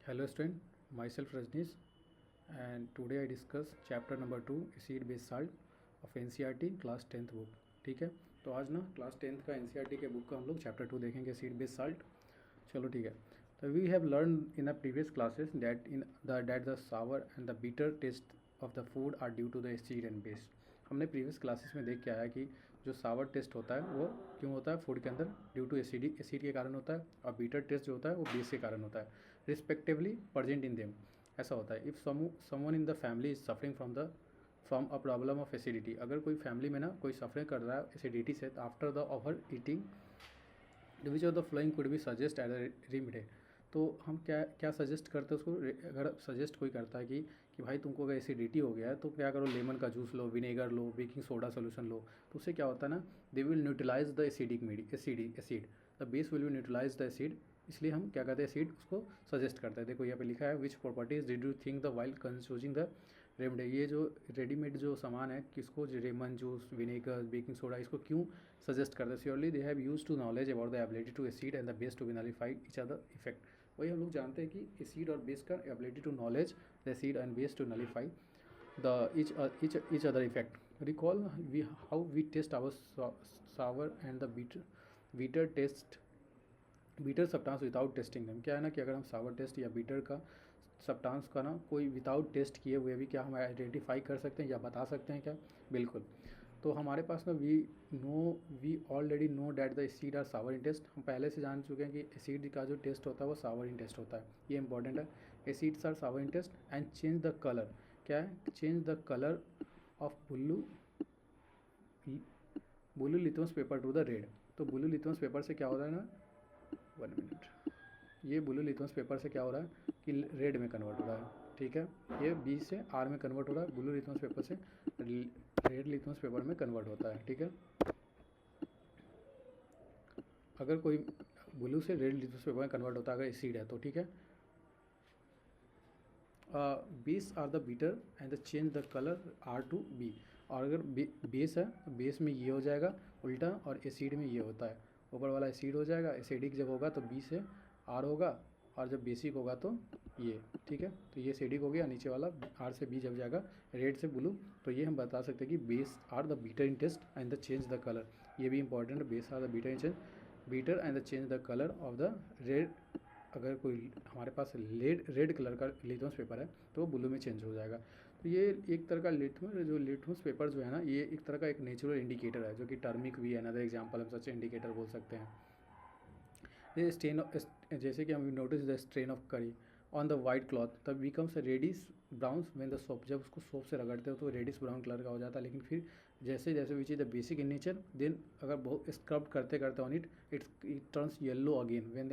Hello student, myself Rajneesh and today I discuss chapter number 2 acid base salt of NCERT class 10th book. ठीक है, तो आज ना class 10th का NCERT के बुक का हम लोग चैप्टर 2 देखेंगे एसिड बेस साल्ट। चलो ठीक है, तो we have learn in the previous classes that the sour and the bitter taste of the food are due to the acid and base. हमने प्रीवियस क्लासेस में देख के आया कि जो सावर टेस्ट होता है वो क्यों होता है फूड के अंदर, ड्यू टू एसिड के कारण होता है, और बीटर टेस्ट जो होता है वो बेस के कारण होता है, रिस्पेक्टिवली प्रेजेंट इन देम। ऐसा होता है if someone in the family is suffering from a problem of acidity. अगर कोई फैमिली में ना कोई सफरिंग कर रहा है एसिडिटी से, after the over eating which of the following could be suggest as a remedy. तो हम क्या क्या सजेस्ट करते हैं उसको, अगर सजेस्ट कोई करता है कि भाई तुमको अगर एसिडिटी हो गया है तो क्या करो, लेमन का जूस लो, विनेगर लो, बेकिंग सोडा सोल्यूशन लो, तो उससे क्या होता है ना, they will neutralise the acid the base will be neutralise the acid. इसलिए हम क्या करते हैं, एसिड उसको सजेस्ट करते हैं। देखो यहाँ पे लिखा है which properties did you think the wild confusing the remedy. ये जो रेडीमेड जो सामान है किसको, जो lemon juice, vinegar, baking soda, इसको क्यों सजेस्ट करते हैं? Surely they have use to knowledge about the ability to acid and the base to be nullify each other effect. वही हम लोग जानते हैं कि एसिड और बेस का ability to knowledge the acid and base to nullify the each other effect. Recall how we test our sour and the bitter test bitter substance without testing them. क्या है ना कि अगर हम सावर टेस्ट या bitter का substance का ना कोई विदाउट टेस्ट किए हुए भी क्या हम आइडेंटिफाई कर सकते हैं या बता सकते हैं क्या? बिल्कुल। तो हमारे पास ना we already know that the acid are sour in taste. हम पहले से जान चुके हैं कि एसिड का जो टेस्ट होता है वो सावर इन टेस्ट होता है, ये इंपॉर्टेंट है। Acids are sour in taste and change the colour. क्या है? Change the colour of blue litmus paper to the red. तो ब्लू लिथमस पेपर से क्या हो रहा है ना, 1 मिनट, ये ब्लू लिथमस पेपर से क्या हो रहा है कि रेड में कन्वर्ट हो रहा है। ठीक है, ये बी से आर में कन्वर्ट हो रहा है, ब्लू लिथमस पेपर से रेड लिथमस पेपर में कन्वर्ट होता है। ठीक है, अगर कोई ब्लू से रेड लिथमस पेपर में कन्वर्ट होता है अगर एसिड है तो। ठीक है, base are the bitter and the change the colour are to be. और अगर बेस है तो बेस में ये हो जाएगा उल्टा, और एसिड में ये होता है, ऊपर वाला एसिड हो जाएगा, एसिडिक जब होगा तो बी से आर होगा, और जब बेसिक होगा तो ये। ठीक है, तो ये एसिडिक हो गया, नीचे वाला आर से बी जब जाएगा, रेड से ब्लू। तो ये हम बता सकते हैं कि base are the bitter in taste and the change the colour. ये भी इंपॉर्टेंट है, base are the bitter and the change the colour of the red. अगर कोई हमारे पास रेड कलर का लिथमस पेपर है तो वो ब्लू में चेंज हो जाएगा। तो ये एक तरह का लिथमस पेपर जो है ना, ये एक तरह का एक नेचुरल इंडिकेटर है, जो कि टर्मिक भी है अनदर एग्जांपल हम सच इंडिकेटर बोल सकते हैं। ये स्टेन, जैसे कि हम notice the strain of curry on the white cloth तब becomes reddish brown when the soap. जब उसको सोप से रगड़ते हो तो रेडिश ब्राउन कलर का हो जाता है, लेकिन फिर जैसे जैसे which is the basic in nature, then अगर बहुत स्क्रब करते करते on it turns yellow again when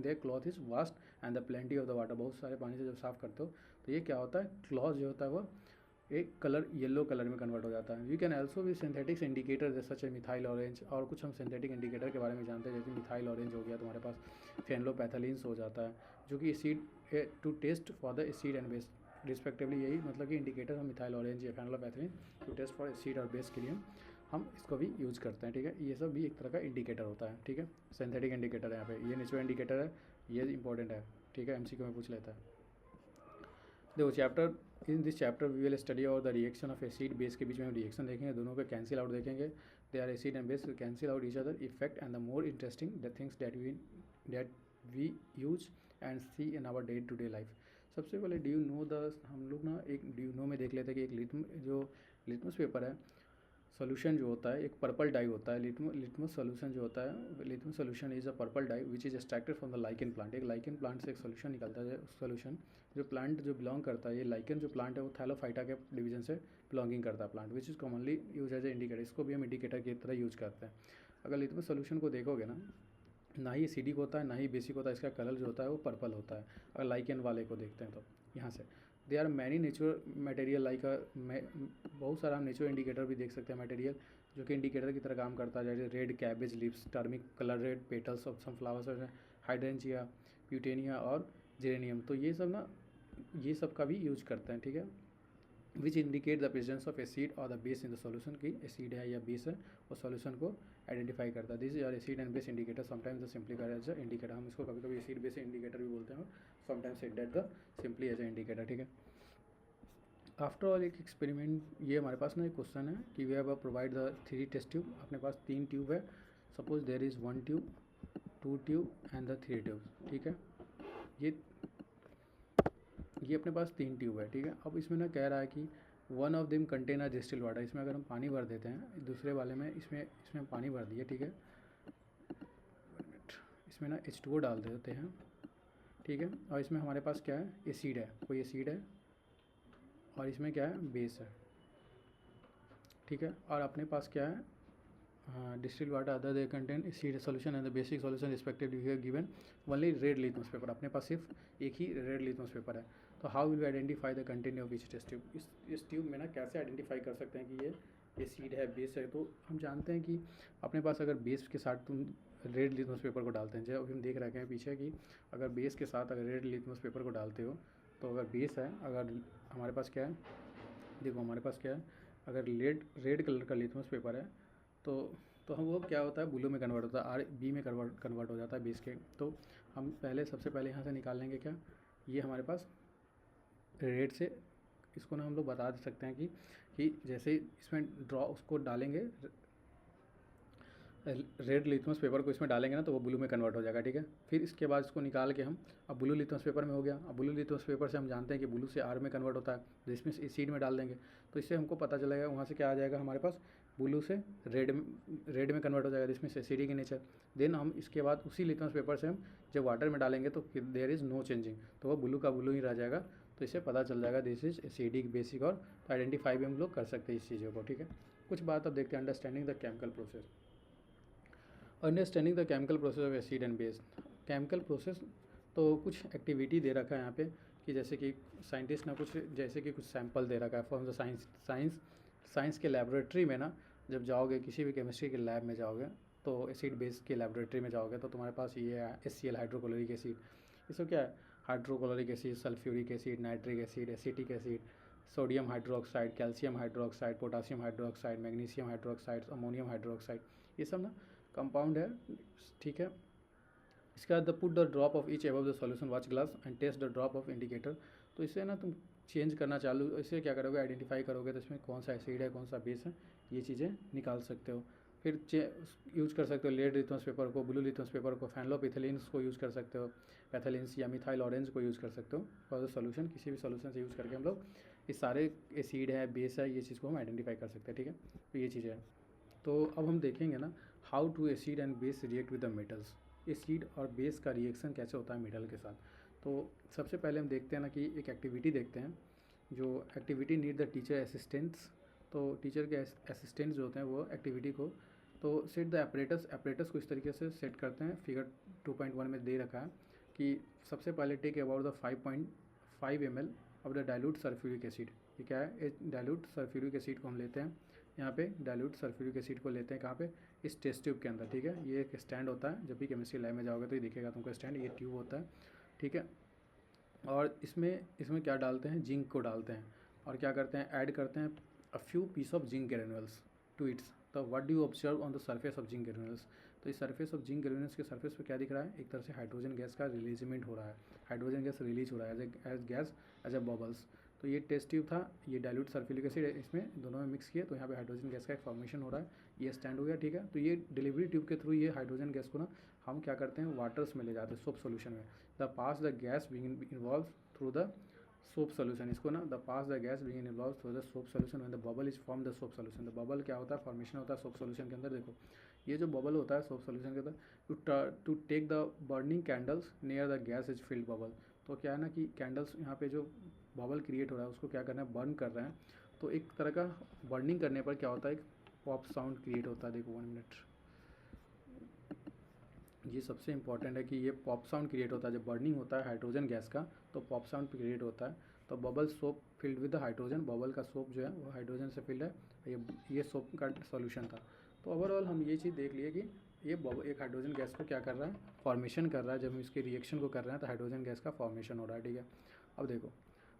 their cloth is washed and the plenty of the water. बहुत सारे पानी से जब साफ करते हो तो ये क्या होता है, क्लॉथ जो होता है वो एक कलर येलो कलर में कन्वर्ट हो जाता है। यू कैन ऑल्सो भी सिंथेटिक्स इंडिकेटर सच ए मिथाइल ऑरेंज। और कुछ हम सिंथेटिक इंडिकेटर के बारे में जानते हैं, जैसे मिथाइल ऑरेंज हो गया, तुम्हारे पास फेनलोपैथलीन्स हो जाता है, जो कि acid to test for the acid and base respectively. यही मतलब कि इंडिकेटर हम मिथाइल ऑरेंज या phenolphthalein to test for acid और बेस के लिए हम इसको भी यूज़ करते हैं। ठीक है, ये सब भी एक तरह का इंडिकेटर होता है। ठीक है, सिंथेटिक इंडिकेटर है, यहाँ पे ये नेचुरल इंडिकेटर है, ये इंपॉर्टेंट है। ठीक है, एमसीक्यू में पूछ लेता है। देखो chapter, in this chapter we will study और the reaction of acid base के बीच में हम रिएक्शन देखेंगे, दोनों के कैंसिल आउट देखेंगे। They are acid and base cancel out each other effect and the more interesting the things that we use and see in our day to day life. सबसे पहले ड्यू नो द, हम लोग ना एक due no में देख लेते हैं कि एक लिटमस पेपर है, सोल्यूशन जो होता है एक पर्पल डाई होता है। लिटमस सोल्यूशन जो होता है, litmus solution is a purple dye which is extracted from the lichen plant. एक लाइकन प्लांट से एक सोल्यूशन निकलता है, सोल्यूशन जो प्लांट जो बिलोंग करता है, ये लाइकन जो प्लांट है वो थैलोफाइटा के डिवीजन से बिलोंगिंग करता है plant, which is commonly use as a indicator. इसको भी हम इंडिकेटर की तरह यूज करते हैं। अगर लिटमस सोल्यूशन को देखोगे ना ही एसिडिक होता है ना ही बेसिक होता है, इसका कलर जो होता है वो पर्पल होता है। अगर लाइकन वाले को देखते हैं तो यहाँ से they are many natural material like बहुत सारा हम नेचुरल इंडिकेटर भी देख सकते हैं मटेरियल, जो कि इंडिकेटर की तरह काम करता है, जैसे red cabbage leaves, turmeric colour red petals of some flowers, hydrangea, petunia और जेरेनियम। तो ये सब ना, ये सब का भी यूज करते हैं। ठीक है, which indicate the presence of acid और the base in the solution, की एसिड है या बेस है, और सॉल्यूशन को आइडेंटिफाई करता है। This is our acid and base indicator, sometimes the simply called as a indicator. हम इसको कभी कभी एसिड बेस इंडिकेटर भी बोलते हैं और sometimes said that the simply as a indicator, ठीक है। आफ्टर ऑल एक एक्सपेरिमेंट, ये हमारे पास ना एक क्वेश्चन है कि we have provide the 3 test tube. अपने पास 3 ट्यूब है, suppose there is 1 tube, 2 tube and the 3 tube, ठीक है। ये अपने पास 3 ट्यूब है, ठीक है। अब इसमें ना कह रहा है कि one of them contain a distil water. इसमें अगर हम पानी भर देते हैं, दूसरे वाले में इसमें पानी भर दिए, ठीक है। इसमें ना H2O डाल देते हैं, ठीक है। और इसमें हमारे पास क्या है, एसिड है, कोई एसिड है, और इसमें क्या है, बेस है, ठीक है। और अपने पास क्या है, distil water other they contain acid solution and the basic solution respectively we have given only red litmus paper. अपने पास सिर्फ एक ही रेड लिटमस पेपर है। तो how will we identify the content of each test tube. इस tube में ना कैसे आइडेंटिफाई कर सकते हैं कि ये एसिड है, बेस है। तो हम जानते हैं कि अपने पास अगर बेस के साथ तुम रेड लिटमस पेपर को डालते हैं, जैसे अभी हम देख रखे हैं पीछे कि अगर बेस के साथ अगर रेड लिटमस पेपर को डालते हो, तो अगर बेस है, अगर हमारे पास क्या है, देखो हमारे पास क्या है, अगर रेड कलर का लिटमस पेपर है तो हम वो क्या होता है, ब्लू में कन्वर्ट होता है, RB में कन्वर्ट हो जाता है बेस के। तो हम सबसे पहले यहाँ से निकाल लेंगे क्या, ये हमारे पास रेड से, इसको ना हम लोग बता सकते हैं कि जैसे इसमें ड्रॉ उसको डालेंगे, रेड लिथमस पेपर को इसमें डालेंगे ना, तो वो ब्लू में कन्वर्ट हो जाएगा, ठीक है। फिर इसके बाद इसको निकाल के हम अब ब्लू लिथमस पेपर में हो गया। अब ब्लू लिथमस पेपर से हम जानते हैं कि ब्लू से R में कन्वर्ट होता है, तो इसमें एसिड में डाल देंगे, तो इससे हमको पता चलेगा वहाँ से क्या आ जाएगा, हमारे पास ब्लू से रेड में कन्वर्ट हो जाएगा, जिसमें से एसिडिक नेचर। देन हम इसके बाद उसी लिथमस पेपर से हम जब वाटर में डालेंगे तो देयर इज़ नो चेंजिंग, तो वो ब्लू का ब्लू ही रह जाएगा। तो इससे पता चल जाएगा दिस इज एसिडिक, बेसिक, और आइडेंटिफाई भी हम लोग कर सकते हैं इस चीज़ों को, ठीक है। कुछ बात अब देखते हैं, understanding the chemical process. Understanding the chemical process of acid and base. Chemical process, तो कुछ एक्टिविटी दे रखा है यहाँ पे कि जैसे कि साइंटिस्ट ने कुछ जैसे कि कुछ सैंपल दे रखा है फ्रॉम द साइंस के लेबोरेटरी में ना, जब जाओगे किसी भी केमिस्ट्री के लैब में जाओगे, तो एसिड बेस के लेबोरेटरी में जाओगे, तो तुम्हारे पास ये है HCl, हाइड्रोक्लोरिक एसिड। इसमें क्या है, hydrochloric acid, sulphuric acid, nitric acid, acetic acid, sodium hydroxide, calcium hydroxide, potassium hydroxide, magnesium hydroxide, ammonium hydroxide, ये सब ना कंपाउंड है, ठीक है। इसके बाद the put the drop of each above the solution watch glass and test the drop of indicator. तो इससे ना तुम चेंज करना चालू, इससे क्या करोगे, आइडेंटिफाई करोगे, तो इसमें कौन सा एसिड है, कौन सा बेस है, ये चीज़ें निकाल सकते हो। फिर यूज़ कर सकते हो रेड लिथमस पेपर को, ब्लू लिथमस पेपर को, फैनलोपिथिलीन्स को यूज़ कर सकते हो, पैथिलीन्स या मिथाइल ऑरेंज को यूज़ कर सकते हो फॉर द सॉल्यूशन। किसी भी सॉल्यूशन से यूज़ करके हम लोग इस सारे एसिड है, बेस है, ये चीज़ को हम आइडेंटिफाई कर सकते हैं, ठीक है। तो ये चीज़ें हैं। तो अब हम देखेंगे ना how to acid and base react with the metals. Acid और बेस का रिएक्शन कैसे होता है मेटल के साथ। तो सबसे पहले हम देखते हैं ना कि एक एक्टिविटी देखते हैं, जो activity need the teacher assistants. तो टीचर के असिस्टेंट्स जो होते हैं वो एक्टिविटी को, तो सेट द एपरेटस को इस तरीके से सेट करते हैं, फिगर 2.1 में दे रखा है कि सबसे पहले take about the 5.5 ml of the dilute sulphuric acid. ये क्या है, डाइल्यूट सल्फ्यूरिक एसिड को हम लेते हैं, यहाँ पे डाइल्यूट सल्फ्यूरिक एसिड को लेते हैं कहाँ पे, इस टेस्ट ट्यूब के अंदर, ठीक है। ये एक स्टैंड होता है, जब भी केमिस्ट्री लैब में जाओगे तो ये दिखेगा तुमको स्टैंड, ये ट्यूब होता है, ठीक है। और इसमें क्या डालते हैं, जिंक को डालते हैं, और क्या करते हैं, ऐड करते हैं a few piece of zinc granules to its. तो what do you observe on the surface of zinc granules. तो इस सरफेस ऑफ जिंक ग्रेन्यूल्स के सरफेस पे क्या दिख रहा है, एक तरह से हाइड्रोजन गैस का रिलीजमेंट हो रहा है, हाइड्रोजन गैस रिलीज हो रहा है as gas, as a bubbles. तो ये टेस्ट ट्यूब था, ये डाइल्यूट सल्फ्यूरिक एसिड इसमें दोनों में मिक्स किए, तो यहाँ पे हाइड्रोजन गैस का एक फॉर्मेशन हो रहा है, ये स्टैंड हो गया, ठीक है। तो ये डिलीवरी ट्यूब के थ्रू ये हाइड्रोजन गैस को ना हम क्या करते हैं, वाटर्स में ले जाते हैं, सोप सोल्यूशन में। The pass the gas being involve through the soap solution, इसको ना the pass the gas being involve through the soap solution when the bubble is form the soap solution. The bubble क्या होता है, formation होता है soap solution के अंदर। देखो ये जो बबल होता है सोप सोल्यूशन के अंदर, to take the burning candles near the gas is filled bubble. तो क्या है ना कि कैंडल्स यहाँ पे जो बबल क्रिएट हो रहा है उसको क्या करना है, बर्न कर रहे हैं। तो एक तरह का बर्निंग करने पर क्या होता है, एक पॉप साउंड क्रिएट होता है। देखो 1 मिनट, ये सबसे इंपॉर्टेंट है कि ये पॉप साउंड क्रिएट होता है जब बर्निंग होता है हाइड्रोजन गैस का, तो पॉप साउंड क्रिएट होता है। तो bubble soap filled with the hydrogen, bubble का सोप जो है वो हाइड्रोजन से फिल्ड है, ये सोप का सॉल्यूशन था। तो ओवरऑल हम ये चीज़ देख लिए कि ये एक हाइड्रोजन गैस को क्या कर रहा है, फॉर्मेशन कर रहा है। जब हम इसके रिएक्शन को कर रहे हैं तो हाइड्रोजन गैस का फॉर्मेशन हो रहा है, ठीक है। अब देखो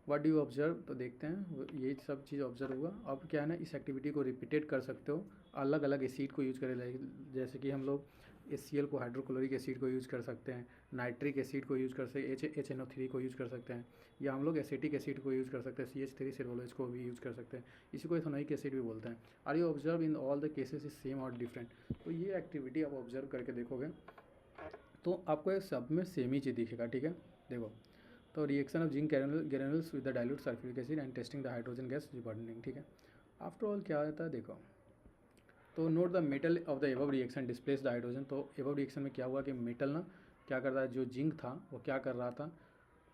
व्हाट डू यू ऑब्जर्व, तो देखते हैं ये सब चीज़ ऑब्जर्व हुआ। अब क्या है ना, इस एक्टिविटी को रिपीटेड कर सकते हो अलग अलग एसिड को यूज करें, जैसे कि हम लोग HCl को हाइड्रोक्लोरिक एसिड को यूज कर सकते हैं, नाइट्रिक एसिड को यूज कर सकते, HNO3 को यूज कर सकते हैं, या हम लोग एसिटिक एसिड को यूज कर सकते हैं, CH3 सेलुलोज को भी यूज कर सकते हैं, इसी को इथेनोइक एसिड भी बोलते हैं। Are you observe in all the cases is same और डिफरेंट। तो ये एक्टिविटी आप ऑब्जर्व करके देखोगे तो आपको ये सब में सेम ही चीज़ दिखेगा, ठीक है। देखो, तो reaction of zinc granules with the dilute sulphuric acid and testing the hydrogen gas burning, ठीक है। आफ्टर ऑल क्या होता है देखो, तो note the metal of the above reaction displace the hydrogen. तो एबव रिएक्शन में क्या हुआ कि मेटल ना क्या कर रहा है, जो जिंक था वो क्या कर रहा था,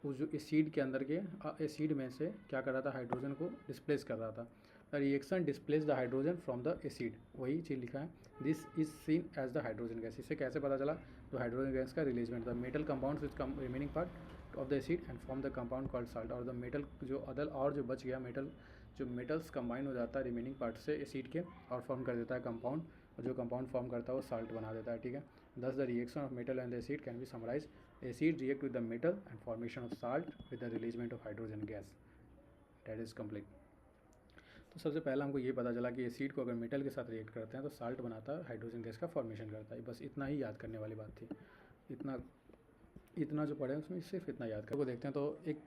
उस जो एसिड के अंदर के एसिड में से क्या कर रहा था, हाइड्रोजन को डिस्प्लेस कर रहा था। The reaction displace the hydrogen from the acid, वही चीज़ लिखा है। This is seen as the hydrogen gas. इससे कैसे पता चला, तो हाइड्रोजन गैस का releasement the metal compounds which come remaining part of the acid and form the compound called salt. और द मेटल जो अदर और जो बच गया मेटल, जो मेटल्स कंबाइन हो जाता है रिमेनिंग पार्ट से एसिड के और फॉर्म कर देता है कंपाउंड, और जो कंपाउंड फॉर्म करता है वो साल्ट बना देता है, ठीक है। Thus the reaction of metal and the acid can be summarise, acid react with the metal and formation of salt with the releasement of hydrogen gas, that is complete. तो सबसे पहला हमको ये पता चला कि एसिड को अगर मेटल के साथ रिएक्ट करते हैं तो साल्ट बनाता है, हाइड्रोजन गैस का फॉर्मेशन करता है। बस इतना ही याद करने वाली बात थी, इतना जो पढ़े उसमें सिर्फ इतना याद कर। को देखते हैं, तो एक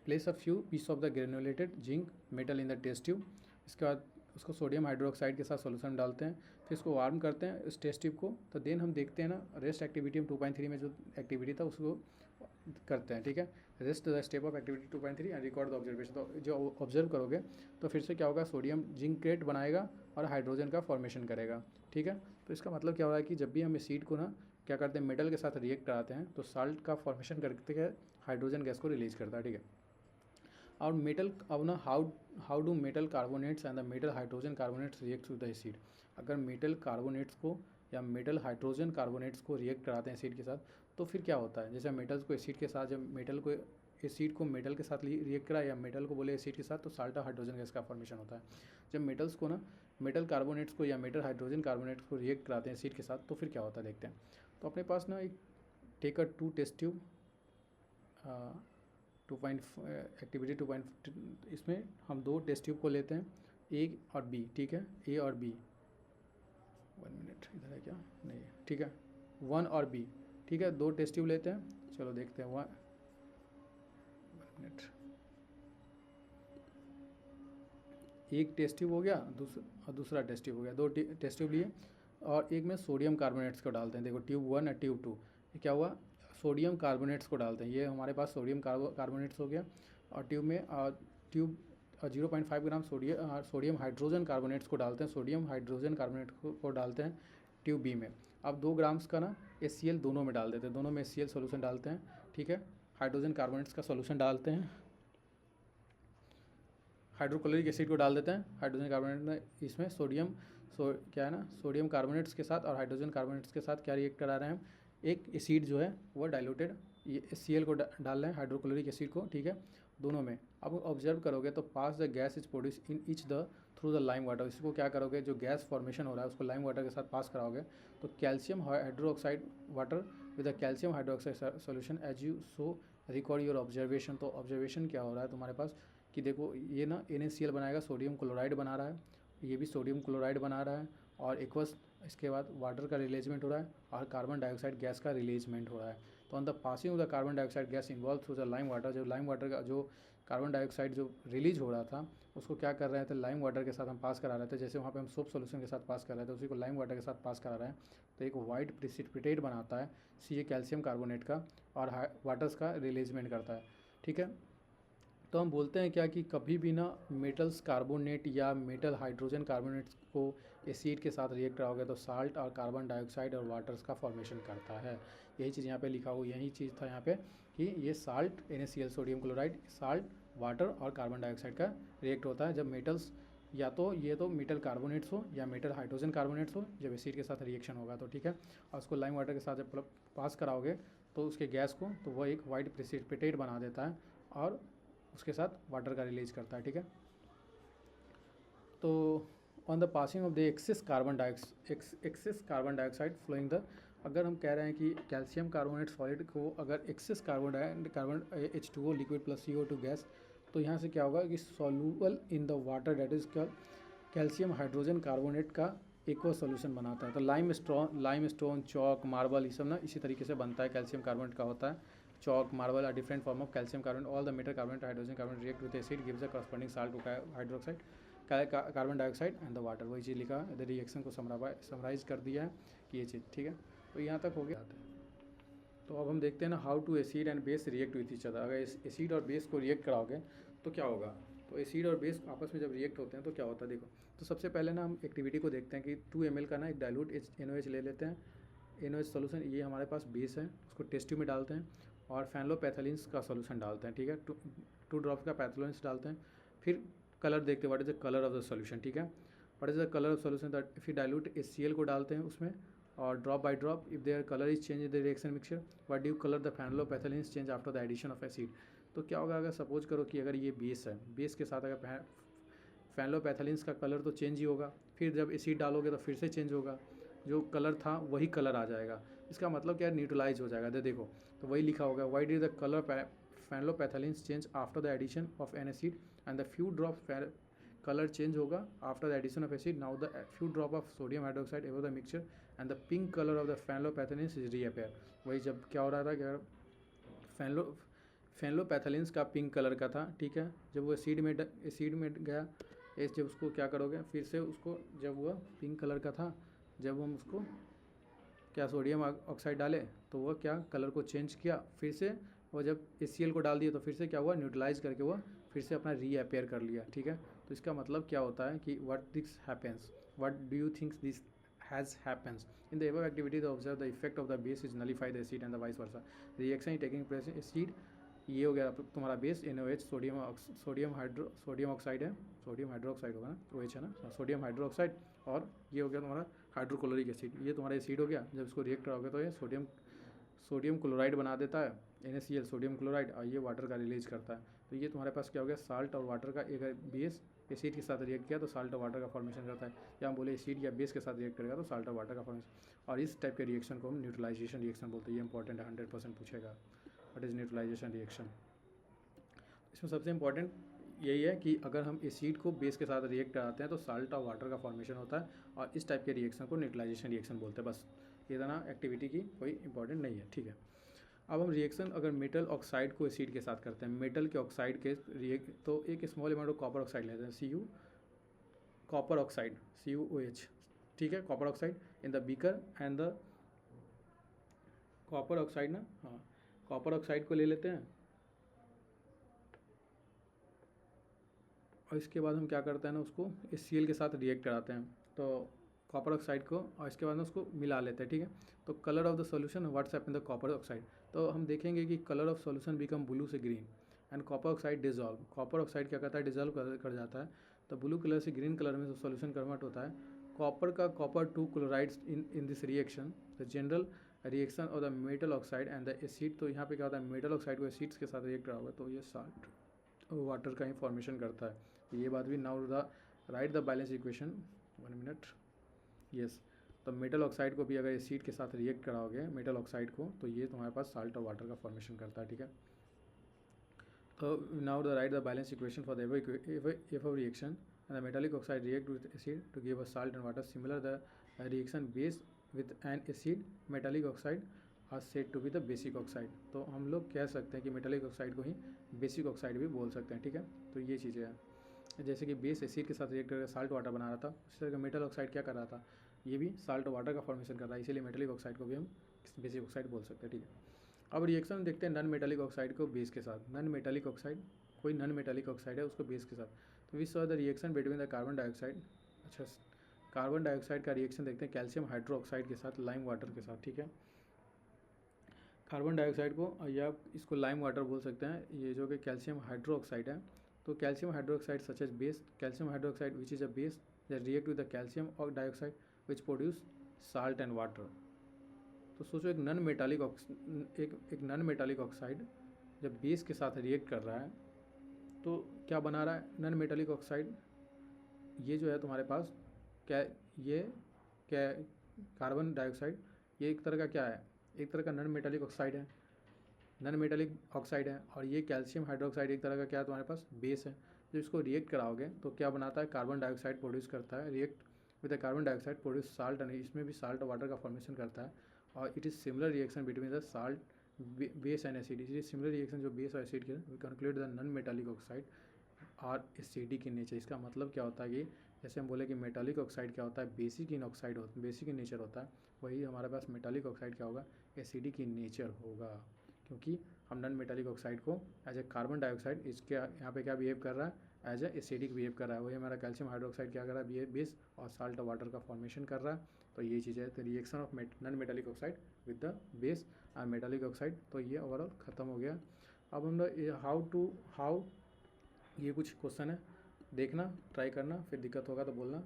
place a few piece of the granulated zinc metal in the test tube. इसके बाद उसको सोडियम हाइड्रोक्साइड के साथ सोल्यूशन डालते हैं, फिर इसको वार्म करते हैं इस टेस्ट ट्यूब को। तो देन हम देखते हैं ना, रेस्ट एक्टिविटी हम 2.3 में जो एक्टिविटी था उसको करते हैं, ठीक है। Rest the step of activity 2.3 and record the observation. तो जो ऑब्जर्व करोगे तो फिर से क्या होगा, सोडियम जिंक्रेट बनाएगा और हाइड्रोजन का फॉर्मेशन करेगा, ठीक है। तो इसका मतलब क्या हो रहा है कि जब भी हम एसिड को ना क्या करते हैं, मेटल के साथ रिएक्ट कराते हैं तो साल्ट का फॉर्मेशन करते हैं, हाइड्रोजन गैस को रिलीज करता है, ठीक है। और मेटल अब ना how do metal carbonates and the metal hydrogen carbonates react with the acid. अगर मेटल कार्बोनेट्स को या मेटल हाइड्रोजन कार्बोनेट्स को रिएक्ट कराते हैं एसिड के साथ तो फिर क्या होता है, जैसे मेटल्स को एसिड के साथ, जब मेटल को एसिड को मेटल के साथ रिएक्ट करा या मेटल को बोले एसिड के साथ, तो साल्ट हाइड्रोजन गैस का फॉर्मेशन होता है। जब मेटल्स को ना मेटल कार्बोनेट्स को या मेटल हाइड्रोजन कार्बोनेट्स को रिएक्ट कराते हैं एसिड के साथ तो फिर क्या होता है देखते हैं। तो अपने पास ना एक take a 2 test tube, 2. Activity 2. इसमें हम 2 टेस्ट ट्यूब को लेते हैं, ए और बी, ठीक है, ए और बी। 1 मिनट, इधर है क्या, नहीं है, ठीक है, 1 और बी, ठीक है, 2 टेस्ट ट्यूब लेते हैं। चलो देखते हैं, 1 मिनट, एक टेस्ट ट्यूब हो गया, दूसरा टेस्ट ट्यूब हो गया, 2 टेस्ट ट्यूब लिए और एक में सोडियम कार्बोनेट्स को डालते हैं। देखो ट्यूब 1 और ट्यूब 2, ये क्या हुआ, सोडियम कार्बोनेट्स को डालते हैं। ये हमारे पास सोडियम कार्बोनेट्स हो गया, और ट्यूब में tube 0.5 gram sodium hydrogen carbonates को डालते हैं, सोडियम हाइड्रोजन कार्बोनेट को डालते हैं ट्यूब बी में। अब 2 ग्राम्स का ना HCl दोनों में डाल देते हैं, दोनों में HCl सोल्यूशन डालते हैं, ठीक है। हाइड्रोजन कार्बोनेट्स का सोल्यूशन डालते हैं, हाइड्रोक्लोरिक एसिड को डाल देते हैं, हाइड्रोजन कार्बोनेट में इसमें क्या है ना, सोडियम कार्बोनेट्स के साथ और हाइड्रोजन कार्बोनेट्स के साथ क्या रिएक्ट करा रहे हैं हम, एक एसिड जो है वो डाइल्यूटेड ये HCl को डाल रहे हैं, हाइड्रोक्लोरिक एसिड को, ठीक है, दोनों में। अब ऑब्जर्व करोगे तो pass the gas is produce in each the through the lime water. इसको क्या करोगे, जो गैस फॉर्मेशन हो रहा है उसको लाइम वाटर के साथ पास कराओगे, तो calcium hydroxide water with the calcium hydroxide solution as you so record your observation. तो ऑब्जर्वेशन क्या हो रहा है तुम्हारे पास कि देखो ये ना NaCl बनाएगा, सोडियम क्लोराइड बना रहा है, ये भी सोडियम क्लोराइड बना रहा है, और एक्वस इसके बाद वाटर का रिलीजमेंट हो रहा है और कार्बन डाइऑक्साइड गैस का रिलीजमेंट हो रहा है। तो on the passing of the carbon dioxide gas involve through the lime water, जो लाइम वाटर का जो कार्बन डाइऑक्साइड जो रिलीज हो रहा था उसको क्या कर रहे थे, लाइम वाटर के साथ हम पास करा रहे थे। जैसे वहाँ पे हम सोप सोल्यूशन के साथ पास कर रहे थे, उसी को लाइम वाटर के साथ पास करा रहे हैं, तो एक वाइट प्रिसिपिटेट बनाता है Ca कैल्शियम कार्बोनेट का, और वाटर्स का रिलीजमेंट करता है, ठीक है। तो हम बोलते हैं क्या कि कभी भी ना मेटल्स कार्बोनेट या मेटल हाइड्रोजन कार्बोनेट्स को एसिड के साथ रिएक्ट कराओगे तो साल्ट और कार्बन डाइऑक्साइड और वाटर्स का फॉर्मेशन करता है। यही चीज़ यहाँ पे लिखा हुआ, यही चीज़ था यहाँ पे कि ये salt NaCl sodium chloride, salt, water और कार्बन डाइऑक्साइड का रिएक्ट होता है जब मेटल्स, या तो ये तो मेटल कार्बोनेट्स हो या मेटल हाइड्रोजन कार्बोनेट्स हो, जब एसिड के साथ रिएक्शन होगा तो, ठीक है। और उसको लाइम वाटर के साथ जब पास कराओगे तो उसके गैस को, तो वह एक वाइट प्रेसिपिटेट बना देता है और उसके साथ वाटर का रिलीज करता है, ठीक है। तो on the passing of the excess carbon dioxide following the, अगर हम कह रहे हैं कि कैल्शियम कार्बोनेट सॉलिड को अगर excess carbon H2O liquid plus CO2 gas, तो यहाँ से क्या होगा कि soluble in the water, that is calcium hydrogen carbonate का एक्वा सोल्यूशन बनाता है। तो लाइम स्टोन, चौक, मार्बल, ये सब ना इसी तरीके से बनता है, कैल्शियम कार्बोनेट का होता है। Chalk, marble are different form of calcium carbonate. All the metal carbonate, hydrogen carbonate react with acid gives the corresponding salt to hydroxide, carbon dioxide and the water. वही चीज़ लिखा है, रिएक्शन को summarise कर दिया है कि ये चीज़, ठीक है। तो यहाँ तक हो गया। तो अब हम देखते हैं ना, how to acid and base react with each other. अगर एसिड और बेस को रिएक्ट कराओगे तो क्या होगा। तो एसिड और बेस आपस में जब रिएक्ट होते हैं तो क्या होता है, देखो। तो सबसे पहले ना हम एक्टिविटी को देखते हैं कि 2 ml का ना एक डाइल्यूट NaOH ले लेते हैं। NaOH सोल्यूशन, ये हमारे पास बेस है, उसको टेस्ट ट्यूब में डालते हैं और फैनलोपैथलीन्स का सोल्यूशन डालते हैं, ठीक है। 2 ड्रॉप का पैथोलिन्स डालते हैं। फिर कलर देखते हैं, what is the colour of the solution, ठीक है। What is the colour of solution that, फिर डाइल्यूट HCl को डालते हैं उसमें, और drop by drop if there colour is change in the reaction mixture, what do colour the phenolphthaleins change after the addition of acid. तो क्या होगा, अगर सपोज करो कि अगर ये बेस है, बेस के साथ अगर फैनलोपैथलीन्स का कलर तो चेंज ही होगा, फिर जब एसिड डालोगे तो फिर से चेंज होगा, जो कलर था वही कलर आ जाएगा। इसका मतलब क्या है, न्यूट्रलाइज हो जाएगा। देखो, तो वही लिखा होगा, why did the colour phenolphthaleins change after the addition of an acid and the few drop colour change होगा after the addition of acid. Now the few drop of sodium hydroxide ever the mixture and the pink colour of the phenolphthaleins is reappear. वही जब क्या हो रहा था, क्या फैनलोपैथलीन्स का pink colour का था, ठीक है। जब वो एसिड में गया, जब उसको क्या करोगे, फिर से उसको, जब वह पिंक कलर का था, जब हम उसको क्या सोडियम ऑक्साइड डाले तो वह क्या कलर को चेंज किया, फिर से वो जब HCl को डाल दिया तो फिर से क्या हुआ, न्यूट्रलाइज करके वह फिर से अपना रीअपेयर कर लिया, ठीक है। तो इसका मतलब क्या होता है कि what this happens, what do you think this has happens in the above activity, the observe the effect of the base is nullify the acid and the vice versa. Reaction is taking place, acid ये हो गया तुम्हारा base NaOH, sodium oxide है, sodium hydroxide होगा ना, OH है ना, sodium hydroxide, और ये हो गया तुम्हारा हाइड्रोक्लोरिक एसिड, ये तुम्हारा एसिड हो गया। जब इसको रिएक्ट कराओगे तो ये सोडियम क्लोराइड बना देता है, NaCl सोडियम क्लोराइड, और ये वाटर का रिलीज करता है। तो ये तुम्हारे पास क्या हो गया, साल्ट और वाटर का एक बेस एसिड के साथ रिएक्ट किया तो साल्ट और वाटर का फॉर्मेशन करता है, या हम बोले एसिड या बेस के साथ रिएक्ट करेगा तो साल्ट और वाटर का फॉर्मेशन। और इस टाइप के रिएक्शन को हम न्यूट्रलाइजेशन रिएक्शन बोलते हैं। ये इंपॉर्टेंट है, 100% पूछेगा, व्हाट इज़ न्यूट्रलाइजेशन रिएक्शन। इसमें सबसे इंपॉर्टेंट यही है कि अगर हम एसिड को बेस के साथ रिएक्ट कराते हैं तो साल्ट और वाटर का फॉर्मेशन होता है, और इस टाइप के रिएक्शन को न्यूट्रलाइजेशन रिएक्शन बोलते हैं। बस इतना एक्टिविटी की कोई इंपॉर्टेंट नहीं है, ठीक है। अब हम रिएक्शन अगर मेटल ऑक्साइड को एसिड के साथ करते हैं, मेटल के ऑक्साइड के रिएक्ट, तो एक small amount of copper oxide लेते हैं, कॉपर ऑक्साइड CuOH, ठीक है, copper oxide in the beaker and the copper oxide ना, हाँ, कॉपर ऑक्साइड को ले लेते हैं, और इसके बाद हम क्या करते हैं ना, उसको HCl के साथ रिएक्ट कराते हैं, तो कॉपर ऑक्साइड को, और इसके बाद ना उसको मिला लेते हैं, ठीक है। तो colour of the solution what's happen the copper oxide, तो हम देखेंगे कि colour of solution become blue से green and copper oxide dissolve. Copper oxide क्या करता है, डिजॉल्व कर जाता है, तो ब्लू कलर से ग्रीन कलर में सॉल्यूशन कन्वर्ट होता है। Copper 2 chlorides in this reaction, the general reaction of the metal oxide and the acid. तो यहाँ पे क्या होता है, मेटल ऑक्साइड को एसिड्स के साथ रिएक्ट करा हुआ तो ये साल्ट वाटर का ही फॉर्मेशन करता है। ये बात भी, now the write the balance equation, 1 minute, yes. तो मेटल ऑक्साइड को भी अगर एसिड के साथ रिएक्ट कराओगे मेटल ऑक्साइड को, तो ये तुम्हारे पास साल्ट और वाटर का फॉर्मेशन करता है, ठीक है। तो now the write the balance equation for the above reaction and the metallic oxide react with acid to give a salt and water. Similar the reaction base with an acid metallic oxide are said to be the basic oxide. तो हम लोग कह सकते हैं कि metallic oxide को ही basic oxide भी बोल सकते हैं, ठीक है। तो ये चीज़ें हैं, जैसे कि बेस एसिड के साथ रिएक्ट करके साल्ट वाटर बना रहा था, उसी तरह मेटल ऑक्साइड क्या कर रहा था, ये भी साल्ट वाटर का फॉर्मेशन कर रहा है, इसीलिए मेटालिक ऑक्साइड को भी हम बेसिक ऑक्साइड बोल सकते हैं, ठीक है। अब रिएक्शन देखते हैं नॉन मेटालिक ऑक्साइड को बेस के साथ। नॉन मेटालिक ऑक्साइड, कोई नॉन मेटालिक ऑक्साइड है उसको बेस के साथ, तो we saw the reaction between the carbon dioxide. अच्छा, कार्बन डाइऑक्साइड का रिएक्शन देखते हैं कैल्शियम हाइड्रोक्साइड के साथ, लाइम वाटर के साथ, ठीक है। कार्बन डाइऑक्साइड को, या इसको लाइम वाटर बोल सकते हैं, ये जो कि कैल्शियम हाइड्रोक्साइड है। तो calcium hydroxide such as base, calcium hydroxide which is a base that react with the calcium और dioxide which produce salt and water. तो सोचो एक नॉन मेटालिक ऑक्साइड जब बेस के साथ रिएक्ट कर रहा है तो क्या बना रहा है, नॉन मेटालिक ऑक्साइड। ये जो है तुम्हारे पास क्या, ये क्या, कार्बन डाइऑक्साइड, ये एक तरह का क्या है, एक तरह का नॉन मेटालिक ऑक्साइड है, नॉन मेटालिक ऑक्साइड है। और ये कैल्शियम हाइड्रोक्साइड एक तरह का क्या है तुम्हारे पास, बेस है। जब इसको रिएक्ट कराओगे तो क्या बनाता है, कार्बन डाइऑक्साइड प्रोड्यूस करता है, react with the carbon dioxide produce salt, and इसमें भी साल्ट वाटर का फॉर्मेशन करता है। और it is similar reaction between the salt base and acid, इसलिए सिमिलर रिएक्शन जो बेस और एसिड के, we conclude the non metallic oxide are acidic in nature. इसका मतलब क्या होता है कि जैसे हम बोले कि मेटालिक ऑक्साइड क्या होता है, बेसिक इन ऑक्साइड होता, बेसिक इन नेचर होता है, वही हमारे पास मेटालिक ऑक्साइड क्या होगा, एसिडिक इन नेचर होगा, क्योंकि हम नॉन मेटालिक ऑक्साइड को एज ए कार्बन डाइऑक्साइड इसके यहाँ पे क्या बिहेव कर रहा है, एज ए एसिडिक बिहेव कर रहा है। वही हमारा कैल्शियम हाइड्रोक्साइड क्या कर रहा है, बेस और साल्ट वाटर का फॉर्मेशन कर रहा है। तो ये चीज़ है, तो reaction of non metallic oxide with the base and metallic oxide. तो ये ओवरऑल ख़त्म हो गया। अब हम लोग हाउ ये कुछ क्वेश्चन है, देखना, ट्राई करना, फिर दिक्कत होगा तो बोलना।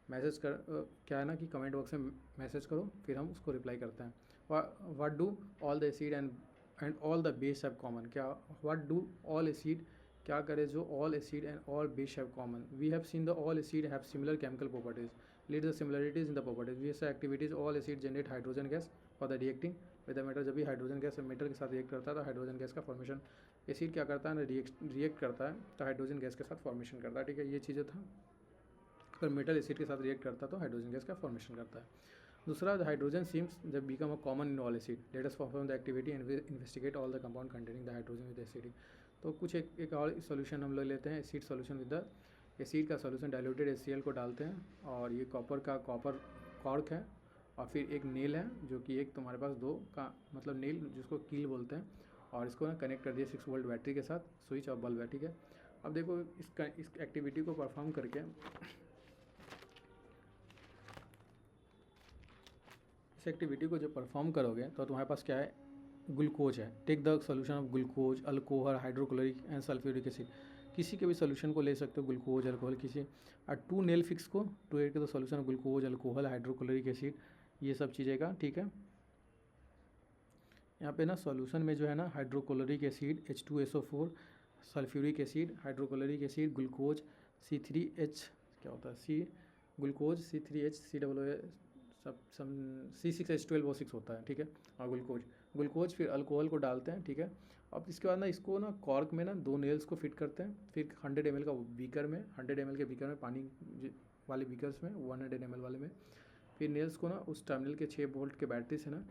मैसेज कर क्या है ना कि कमेंट बॉक्स में मैसेज करो, फिर हम उसको रिप्लाई करते हैं। What do all the acid and all the base have common, क्या व्हाट डू ऑल एसिड क्या करे जो all acid and all base have common. We have seen the all acid have similar chemical properties, lead the similarities in the properties. We say activities all acid generate hydrogen gas for the reacting with the metal. जब भी hydrogen gas metal के साथ react करता है तो hydrogen gas का formation acid क्या करता है ना, रिएक्ट करता है तो हाइड्रोजन गैस के साथ फॉर्मेशन करता है। ठीक है, ये चीज़ें था। अगर मेटल एसिड के साथ रिएक्ट करता है तो हाइड्रोजन गैस का फॉर्मेशन करता है। दूसरा, द हाइड्रोजन सीम्स जब become a common in all acid, let us perform the activity and investigate all the compound containing the hydrogen with acid. तो कुछ एक और सॉल्यूशन हम लोग लेते हैं, acid solution with the acid का सॉल्यूशन, डाइल्यूटेड HCl को डालते हैं, और ये कॉपर कॉर्क है, और फिर एक नेल है जो कि एक तुम्हारे पास दो का मतलब नेल जिसको कील बोलते हैं, और इसको ना कनेक्ट कर दिया 6 वोल्ट बैटरी के साथ, स्विच और बल्ब है। ठीक है, अब देखो इस एक्टिविटी को परफॉर्म करके, इस एक्टिविटी को जब परफॉर्म करोगे तो तुम्हारे पास क्या है, ग्लूकोज है। Take the solution of glucose, alcohol, hydrochloric and sulphuric acid. किसी के भी सोल्यूशन को ले सकते हो, ग्लूकोज, अल्कोहल, किसी, और 2 नेल फिक्स को टू एड के the solution of glucose, alcohol, hydrochloric acid, ये सब चीज़ें का। ठीक है, यहाँ पे ना सॉल्यूशन में जो है ना hydrochloric acid H2SO4, sulphuric acid, hydrochloric acid, glucose C3H क्या होता है, ग्लूकोज C3H सब C6H12O6 होता है। ठीक है, और ग्लूकोज फिर अल्कोहल को डालते हैं। ठीक है, अब इसके बाद ना इसको ना कॉर्क में ना 2 नेल्स को फिट करते हैं, फिर 100 ml का बीकर में, 100 ml के बीकर में, पानी वाले बीकर्स में 100 ml वाले में, फिर नेल्स को ना उस टर्मिनल के 6 वोल्ट के बैटरी से ना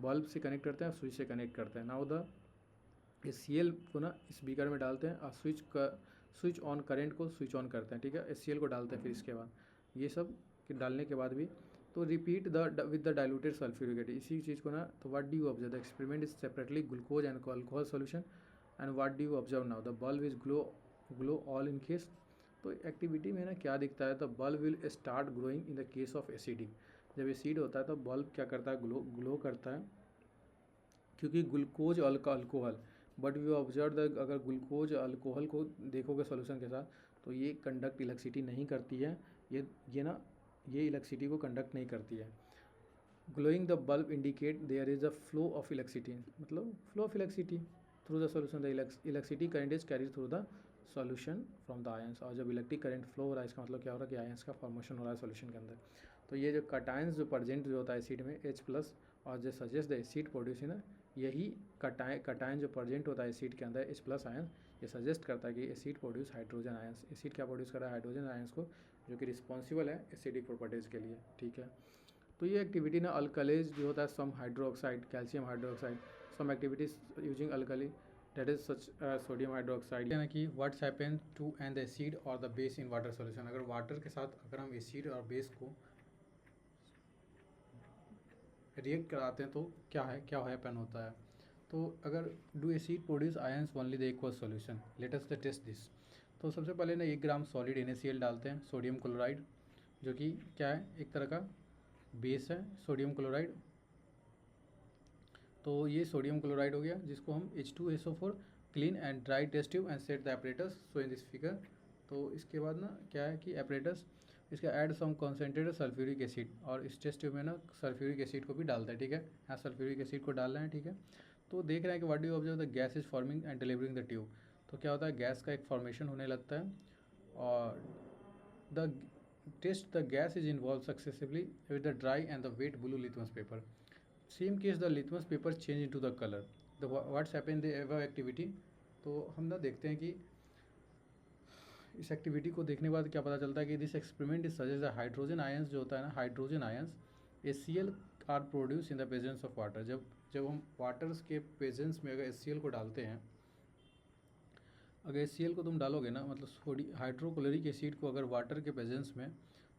बल्ब से कनेक्ट करते हैं, स्विच से कनेक्ट करते हैं। नाउ द HCl को ना इस बीकर में डालते हैं और स्विच ऑन करंट को स्विच ऑन करते हैं। ठीक है, HCl को डालते हैं, फिर इसके बाद ये सब डालने के बाद भी तो repeat the with the diluted sulphuric acid, इसी चीज़ को ना। तो what do you observe, the experiment is separately glucose and alcohol solution, and what do you observe now, the bulb is glow all in case. तो activity में ना क्या दिखता है, तो bulb will start growing in the case of acidic. जब acid होता है तो बल्ब क्या करता है, ग्लो करता है, क्योंकि glucose alcohol, but we observe the, अगर ग्लूकोज अल्कोहल को देखोगे सॉल्यूशन के साथ तो ये कंडक्ट इलेक्ट्रिसिटी नहीं करती है, ये इलेक्ट्रिसिटी को कंडक्ट नहीं करती है। Glowing the bulb indicate there is a flow of electricity, मतलब flow of electricity through the solution, the electricity current is carry through the solution from the ions. और जब इलेक्ट्रिक करंट फ्लो हो रहा है इसका मतलब क्या हो रहा है कि आयंस का फॉर्मेशन हो रहा है सॉल्यूशन के अंदर। तो ये जो कटायंस जो प्रेजेंट जो होता है एसिड में H+, और जो सजेस्ट द एसिड प्रोड्यूस ना, यही कटायन जो प्रेजेंट होता है एसिड के अंदर H+ आयंस, ये सजेस्ट करता है कि acid produce hydrogen ions. Acid क्या प्रोड्यूस कर रहा है, हाइड्रोजन आयंस को, जो कि रिस्पॉन्सिबल है एसिडिक प्रॉपर्टीज़ के लिए। ठीक है, तो ये एक्टिविटी ना अल्कलीज जो होता है, some hydroxide, calcium hydroxide, some activities using alkali, that is such sodium hydroxide. है ना कि what's happen to and the acid और the base in water solution. अगर वाटर के साथ अगर हम एसिड और बेस को रिएक्ट कराते हैं तो क्या हैपन होता है। तो अगर do acid produce ions only the aqueous solution, let us the test this. तो सबसे पहले ना 1 ग्राम सॉलिड NaCl डालते हैं, सोडियम क्लोराइड, जो कि क्या है, एक तरह का बेस है सोडियम क्लोराइड। तो ये सोडियम क्लोराइड हो गया, जिसको हम H2SO4 clean and dry test tube and set the apparatus so in this figure. तो इसके बाद ना क्या है कि एपरेटस इसका add some concentrated sulphuric acid, और इस टेस्ट ट्यूब में ना सल्फ्यूरिक एसिड को भी डालता है। ठीक है, यहाँ सल्फ्यूरिक एसिड को डाल रहे हैं। ठीक है, तो देख रहे हैं कि what do you observe, the gas is forming and delivering the tube. तो क्या होता है, गैस का एक फॉर्मेशन होने लगता है, और the test the gas is involve successively with the dry and the wet blue litmus paper. Same case the litmus paper change into the colour, the what's happen the ever activity. तो हम ना देखते हैं कि इस activity को देखने के बाद क्या पता चलता है कि this experiment is suggest hydrogen ions जो होता है ना, hydrogen ions HCl are produce in the presence of water. जब हम वाटर्स के प्रेजेंस में अगर HCl को डालते हैं, अगर HCl को तुम डालोगे ना, मतलब हाइड्रोक्लोरिक एसिड को अगर वाटर के प्रेजेंस में,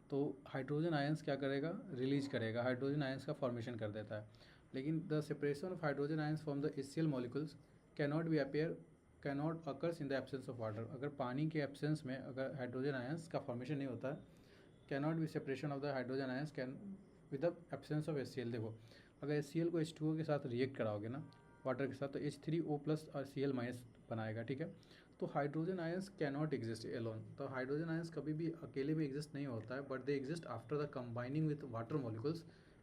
तो हाइड्रोजन आयंस क्या करेगा, रिलीज करेगा, हाइड्रोजन आयंस का फॉर्मेशन कर देता है। लेकिन the separation of hydrogen ions from the HCl molecules cannot occurs in the absence of water. अगर पानी के एब्सेंस में अगर हाइड्रोजन आयंस का फॉर्मेशन नहीं होता है, cannot be separation of the hydrogen ions can with the absence of HCl। देखो अगर HCl को H2O के साथ रिएक्ट कराओगे ना वाटर के साथ, तो H3O+ और Cl- बनाएगा, ठीक है। तो hydrogen ions cannot exist alone. तो हाइड्रोजन आयंस कभी भी अकेले में एग्जिस्ट नहीं होता है, but they exist after the combining with water molecules,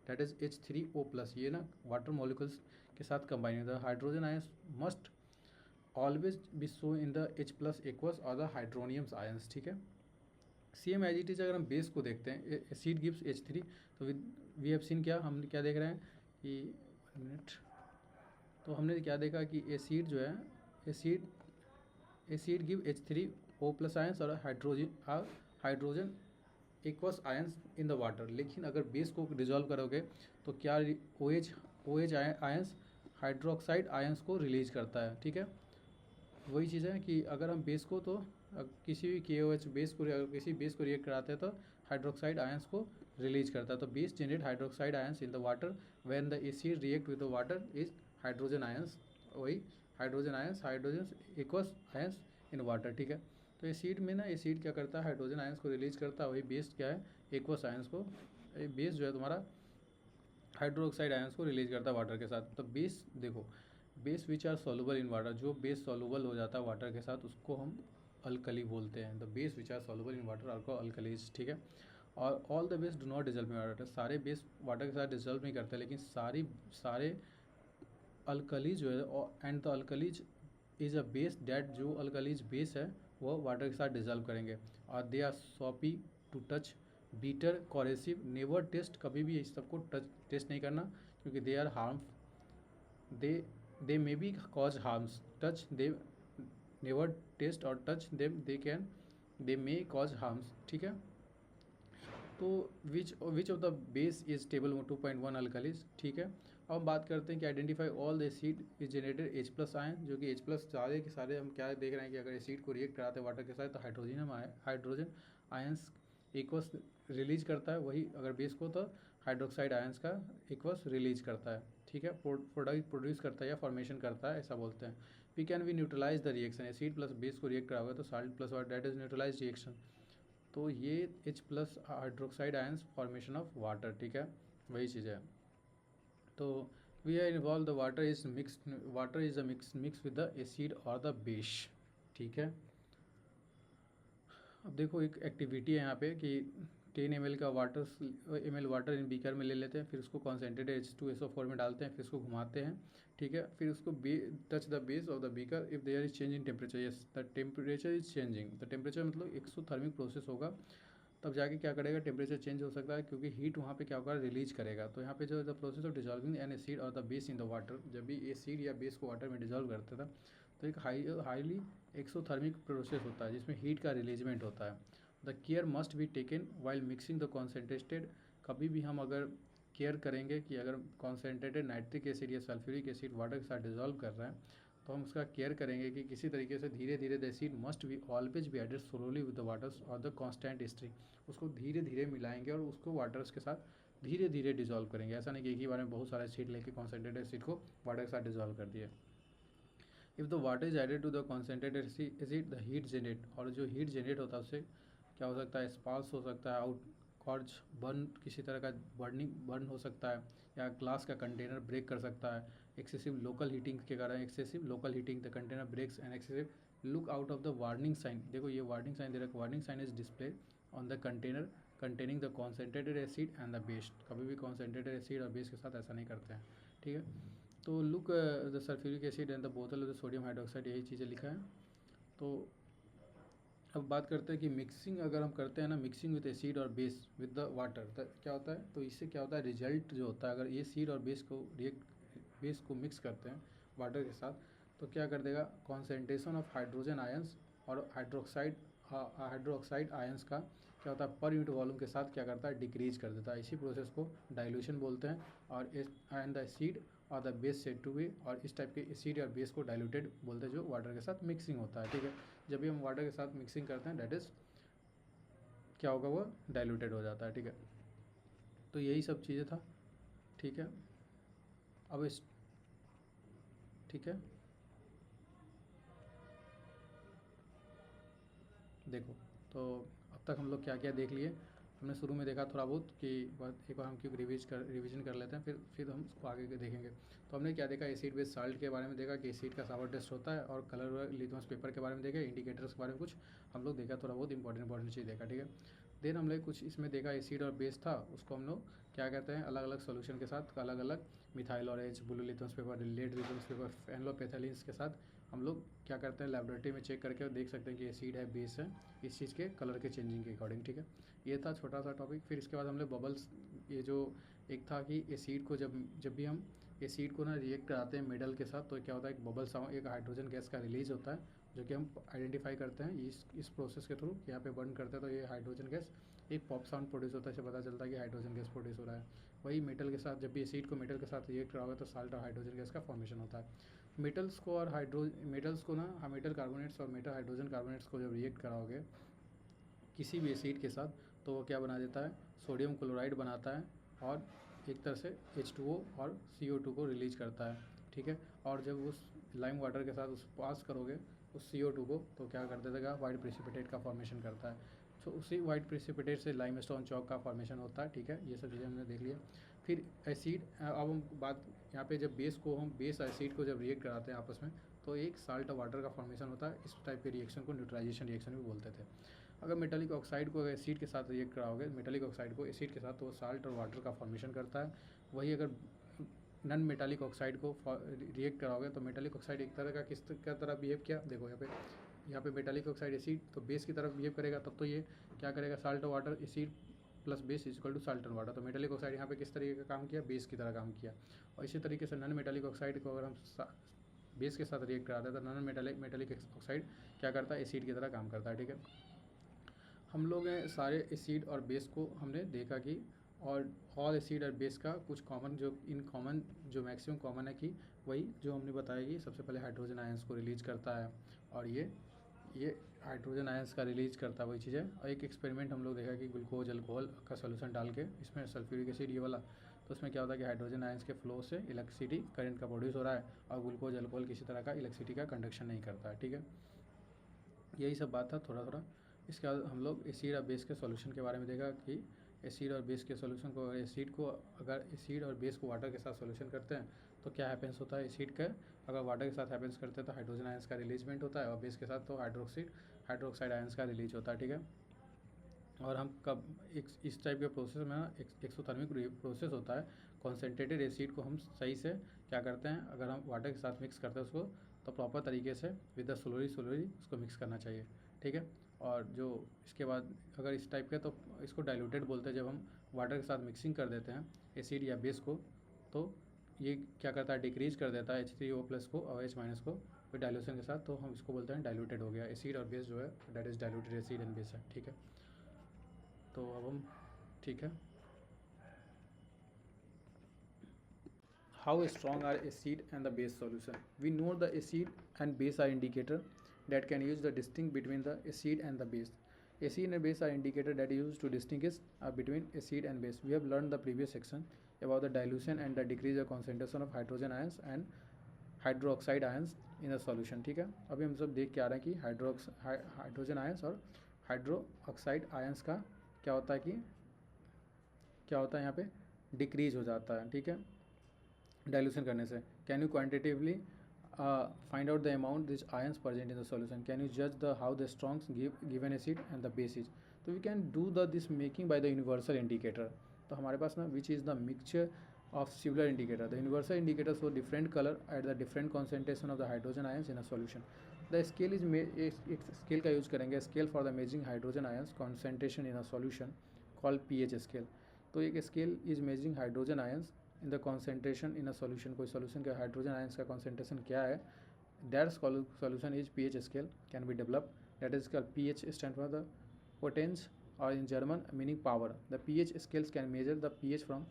that is H3O+। ये ना वाटर मॉलिक्यूल्स के साथ combining, the hydrogen ions must always be so in the H+ aqueous और द हाइड्रोनियम्स आयंस, ठीक है। सेम एज इट इज अगर हम base को देखते हैं, एसिड गिव्स H3, तो वी हैव सीन, क्या हम क्या देख रहे हैं कि 1 मिनट, तो हमने क्या देखा कि एसिड जो है, एसिड गिव H3O+ आयंस और hydrogen aqueous ions in the water. लेकिन अगर बेस को डिजॉल्व करोगे तो क्या OH आयंस हाइड्रोक्साइड आयंस को रिलीज करता है, ठीक है। वही चीज़ है कि अगर हम बेस को, तो किसी भी KOH बेस को, अगर किसी बेस को रिएक्ट कराते हैं तो हाइड्रोक्साइड आयंस को रिलीज करता है। तो base generate hydroxide ions in the water when the acid react with the water is hydrogen ions. वही hydrogen aqueous ions in water, ठीक है। तो एसिड में ना, एसिड क्या करता है, हाइड्रोजन आयंस को रिलीज करता है। वही बेस क्या है, एक्वस आयंस को, बेस जो है तुम्हारा हाइड्रोक्साइड आयंस को रिलीज करता है वाटर के साथ। तो बेस देखो, base which are soluble in water, जो बेस सॉल्युबल हो जाता है वाटर के साथ उसको हम अल्कली बोलते हैं। The base which are soluble in water are को अल्कलीज, ठीक है। और all the base do not dissolve in water, सारे बेस वाटर के साथ डिजल्व नहीं करते, लेकिन सारे अल्कलीज जो है, and the alkalis is a base that, जो अल्कलीज बेस है वो वाटर के साथ डिजल्व करेंगे। और they are soapy to touch, bitter, corrosive, never taste, कभी भी इस सबको टेस्ट नहीं करना, क्योंकि they are harm, they may be cause harms, touch they never taste और touch them, they may cause harms, ठीक है। तो which of the base is table 2.1 alkalis, ठीक है। अब हम बात करते हैं कि identify all the acid is generated H+ ion, जो कि H+ सारे के सारे हम क्या देख रहे हैं कि अगर एसिड को रिएक्ट कराते हैं वाटर के साथ तो हाइड्रोजन आयंस एक्वस रिलीज करता है। वही अगर बेस को तो हाइड्रोक्साइड आयंस का एक्वस रिलीज करता है, ठीक है, प्रोडक्ट प्रोड्यूस करता है या फॉर्मेशन करता है, ऐसा बोलते हैं। We can we neutralise the reaction, acid plus base को रिएक्ट कराओगे तो salt plus water, that is neutralise reaction. तो ये H+ hydroxide ions formation of water, ठीक है, वही चीज़ है। तो we are involve the water is a mix with the acid और द बेस, ठीक है। अब देखो एक एक्टिविटी है यहाँ पे कि 10 ml का वाटर इन बीकर में ले लेते हैं, फिर उसको कॉन्सेंट्रेटेड H2SO4 में डालते हैं, फिर उसको घुमाते हैं, ठीक है। फिर उसको touch the base of the beaker if there is change in temperature, yes the temperature is changing, the temperature मतलब एक्सोथर्मिक प्रोसेस होगा, तब जाके क्या करेगा, टेम्परेचर चेंज हो सकता है, क्योंकि हीट वहाँ पे क्या होगा, रिलीज करेगा। तो यहाँ पे जो the process of dissolving an acid और the base in the water, जब भी एसिड या बेस को वाटर में डिजॉल्व करता था तो एक हाईली एक्सोथर्मिक प्रोसेस होता है जिसमें हीट का रिलीजमेंट होता है। The care must be taken while mixing the concentrated, कभी भी हम अगर केयर करेंगे कि अगर कॉन्सेंट्रेटेड नाइट्रिक एसिड या सल्फ्यूरिक एसिड वाटर के साथ डिजॉल्व कर रहे हैं तो हम उसका केयर करेंगे कि किसी तरीके से धीरे धीरे the acid must be always be added slowly with the waters और द कॉन्स्टेंट स्ट्रीम, उसको धीरे धीरे मिलाएंगे और उसको वाटर्स के साथ धीरे धीरे डिजॉल्व करेंगे। ऐसा नहीं कि एक ही बार में बहुत सारा एसिड लेके कॉन्सेंट्रेटेड एसिड को वाटर के साथ डिजॉल्व कर दिए। If the water is added to the concentrated acid the heat generate, और जो हीट जनरेट होता है उससे क्या हो सकता है, स्पार्क्स हो सकता है, आउट कॉर्ज बर्न, किसी तरह का बर्न हो सकता है, या ग्लास का कंटेनर ब्रेक कर सकता है। एक्सेसिव लोकल हीटिंग के कारण, excessive local heating the container breaks and excessive look out of the warning sign, देखो ये वार्निंग साइन दे रखा, warning sign is display on the container containing the concentrated acid and the base, कभी भी concentrated acid और base के साथ ऐसा नहीं करते हैं, ठीक है। तो look the sulphuric acid and the बोतल ऑफ द सोडियम हाइड्रोक्साइड, यही चीज़ें लिखा है। तो अब बात करते हैं कि मिक्सिंग अगर हम करते हैं ना, मिक्सिंग विद एसिड और बेस विद द वाटर, तो क्या होता है, तो इससे क्या होता है, रिजल्ट जो होता है अगर एसिड और बेस को मिक्स करते हैं वाटर के साथ तो क्या कर देगा, कॉन्सेंट्रेशन ऑफ हाइड्रोजन आयंस और हाइड्रोक्साइड आयंस का क्या होता है पर यूनिट वॉल्यूम के साथ क्या करता है, डिक्रीज कर देता है। इसी प्रोसेस को डाइल्यूशन बोलते हैं। और एंड द एसिड और the base said to be, और इस टाइप के एसिड और बेस को डाइल्यूटेड बोलते हैं जो वाटर के साथ मिक्सिंग होता है। ठीक है, जब भी हम वाटर के साथ मिक्सिंग करते हैं डेट इज़ क्या होगा, वो डाइल्यूटेड हो जाता है। ठीक है, तो यही सब चीज़ें था। ठीक है, अब इस ठीक है, देखो तो अब तक हम लोग क्या क्या देख लिए। हमने शुरू में देखा थोड़ा बहुत कि एक बार हम क्यों रिवीजन कर लेते हैं, फिर हम उसको आगे के देखेंगे। तो हमने क्या देखा, एसिड बेस साल्ट के बारे में देखा कि एसिड का सावर टेस्ट होता है, और कलर लिटमस पेपर के बारे में देखा, इंडिकेटर्स के बारे में कुछ हम लोग देखा, थोड़ा बहुत इंपॉर्टेंट चीज़ देखा। ठीक है, देन हमने कुछ इसमें देखा एसिड और बेस था, उसको हम लोग क्या कहते हैं, अलग अलग सोल्यूशन के साथ अलग अलग methyl orange, blue litmus paper, red litmus paper, phenolphthaleins के साथ हम लोग क्या करते हैं, लेबोरेटरी में चेक करके देख सकते हैं कि एसिड है, बेस है, इस चीज़ के कलर के चेंजिंग के अकॉर्डिंग। ठीक है, ये था छोटा सा टॉपिक। फिर इसके बाद हमने बबल्स, ये जो एक था कि एसिड को जब भी हम एसिड को ना रिएक्ट कराते हैं मेटल के साथ, तो क्या होता है, एक बबल साउंड, एक हाइड्रोजन गैस का रिलीज होता है, जो कि हम आइडेंटिफाई करते हैं इस प्रोसेस के थ्रू। यहाँ पे बर्न करते हैं तो ये हाइड्रोजन गैस एक पॉप साउंड प्रोड्यूस होता है, इससे पता चलता है कि हाइड्रोजन गैस प्रोड्यूस हो रहा है। वही मेटल के साथ, जब भी एसिड को मेटल के साथ रिएक्ट कराओगे तो साल्ट और हाइड्रोजन गैस का फॉर्मेशन होता है। मेटल्स को और मेटल्स को ना, मेटल कार्बोनेट्स और मेटल हाइड्रोजन कार्बोनेट्स को जब रिएक्ट कराओगे किसी भी एसिड के साथ, तो वो क्या बना देता है, सोडियम क्लोराइड बनाता है, और एक तरह से H2O और CO2 को रिलीज करता है। ठीक है, और जब उस लाइम वाटर के साथ उस पास करोगे उस CO2 को, तो क्या कर देगा, वाइट प्रेसिपिटेट का फॉर्मेशन करता है। तो उसी वाइट प्रेसिपिटेट से लाइमस्टोन चौक का फॉर्मेशन होता है। ठीक है, ये सब चीज़ें हमने देख लिया। फिर एसिड, अब हम बात यहाँ पे, जब बेस एसिड को जब रिएक्ट कराते हैं आपस में, तो एक साल्ट वाटर का फॉर्मेशन होता है। इस टाइप के रिएक्शन को न्यूट्रलाइजेशन रिएक्शन भी बोलते थे। अगर मेटालिक ऑक्साइड को एसिड के साथ रिएक्ट कराओगे, मेटालिक ऑक्साइड को एसिड के साथ, तो वो साल्ट और वाटर का फॉर्मेशन करता है। वही अगर नॉन मेटालिक ऑक्साइड को रिएक्ट कराओगे, तो मेटालिक ऑक्साइड एक तरह का किस तरह बिहेव किया, देखो यहाँ पे मेटालिक ऑक्साइड एसिड तो बेस की तरफ बिहेव करेगा, तब तो ये क्या करेगा, साल्ट और water, acid plus base is equal to salt और वाटर। तो मेटालिक ऑक्साइड यहाँ पे किस तरीके का काम किया, बेस की तरह काम किया। और इसी तरीके से नॉन मेटालिक ऑक्साइड को अगर हम बेस के साथ रिएक्ट कराते हैं, तो नॉन मेटालिक ऑक्साइड क्या करता है, एसिड की तरह काम करता है। ठीक है, हम लोग सारे एसिड और बेस को हमने देखा कि, और ऑल एसिड और बेस का कुछ कॉमन, जो मैक्सिमम कॉमन है कि वही जो हमने बताया कि सबसे पहले हाइड्रोजन आयंस को रिलीज करता है, और ये हाइड्रोजन आयंस का रिलीज करता है वही चीज़ है। और एक एक्सपेरिमेंट हम लोग देखा कि ग्लूकोज अल्कोहल का सोल्यूशन डाल के, इसमें सल्फ्यूरिक एसिड ये वाला, तो उसमें क्या होता है कि हाइड्रोजन आयंस के फ्लो से इलेक्ट्रिसिटी करंट का प्रोड्यूस हो रहा है, और ग्लूकोज अल्कोहल किसी तरह का इलेक्ट्रिसिटी का कंडक्शन नहीं करता है। ठीक है, यही सब बात था थोड़ा थोड़ा। इसके बाद हम लोग एसिड और बेस के सॉल्यूशन के बारे में देखा कि एसिड और बेस के सॉल्यूशन को, अगर एसिड और बेस को वाटर के साथ सॉल्यूशन करते हैं तो क्या हैपेंस होता है, एसिड का अगर वाटर के साथ हैपेंस करते हैं तो हाइड्रोजन आयंस का रिलीजमेंट होता है, और बेस के साथ तो हाइड्रोक्साइड आयंस का रिलीज होता है। ठीक है, और हम कब इस टाइप के प्रोसेस में एक्सोथर्मिक प्रोसेस होता है। कॉन्सेंट्रेटेड एसिड को हम सही से क्या करते हैं, अगर हम वाटर के साथ मिक्स करते हैं उसको, तो प्रॉपर तरीके से विद द स्लोली उसको मिक्स करना चाहिए। ठीक है, और जो इसके बाद अगर इस टाइप के, तो इसको डाइल्यूटेड बोलते हैं। जब हम वाटर के साथ मिक्सिंग कर देते हैं एसिड या बेस को, तो ये क्या करता है, डिक्रीज कर देता है H3O प्लस को और H माइनस को फिर डाइल्यूशन के साथ, तो हम इसको बोलते हैं डाइल्यूटेड हो गया। एसिड और बेस जो है that is diluted acid and base है। ठीक है, तो अब हम, ठीक है, how strong are acid and the base solution. We know the acid and base are indicator that can use the distinct between the acid and the base. Acid and base are indicator that used to distinguish between acid and base. We have learned the previous section about the dilution and the decrease of concentration of hydrogen ions and hydroxide ions in a solution. ठीक है, अभी हम सब देख के आ रहे हैं कि हाइड्रोजन आयंस और हाइड्रोक्साइड आयंस का क्या होता है कि क्या होता है यहाँ पे डिक्रीज हो जाता है। ठीक है, डाइल्यूशन करने से। Can you quantitatively find out the amount this ions present in the solution, can you जज the how the strongs given acid and the base is. तो we can do the this making by the universal indicator. तो हमारे पास ना which is the mixture of similar indicator. The universal indicator show different color at the different concentration of the hydrogen ions in a solution. The scale is एक scale का use करेंगे, scale for the measuring hydrogen ions concentration in a solution called pH scale. तो एक scale is measuring hydrogen ions in the concentration in a solution. कोई solution का hydrogen ions का concentration क्या है, that solution is pH scale can be developed that is called pH stand for the potence, or in German meaning power. The pH scales can measure the pH from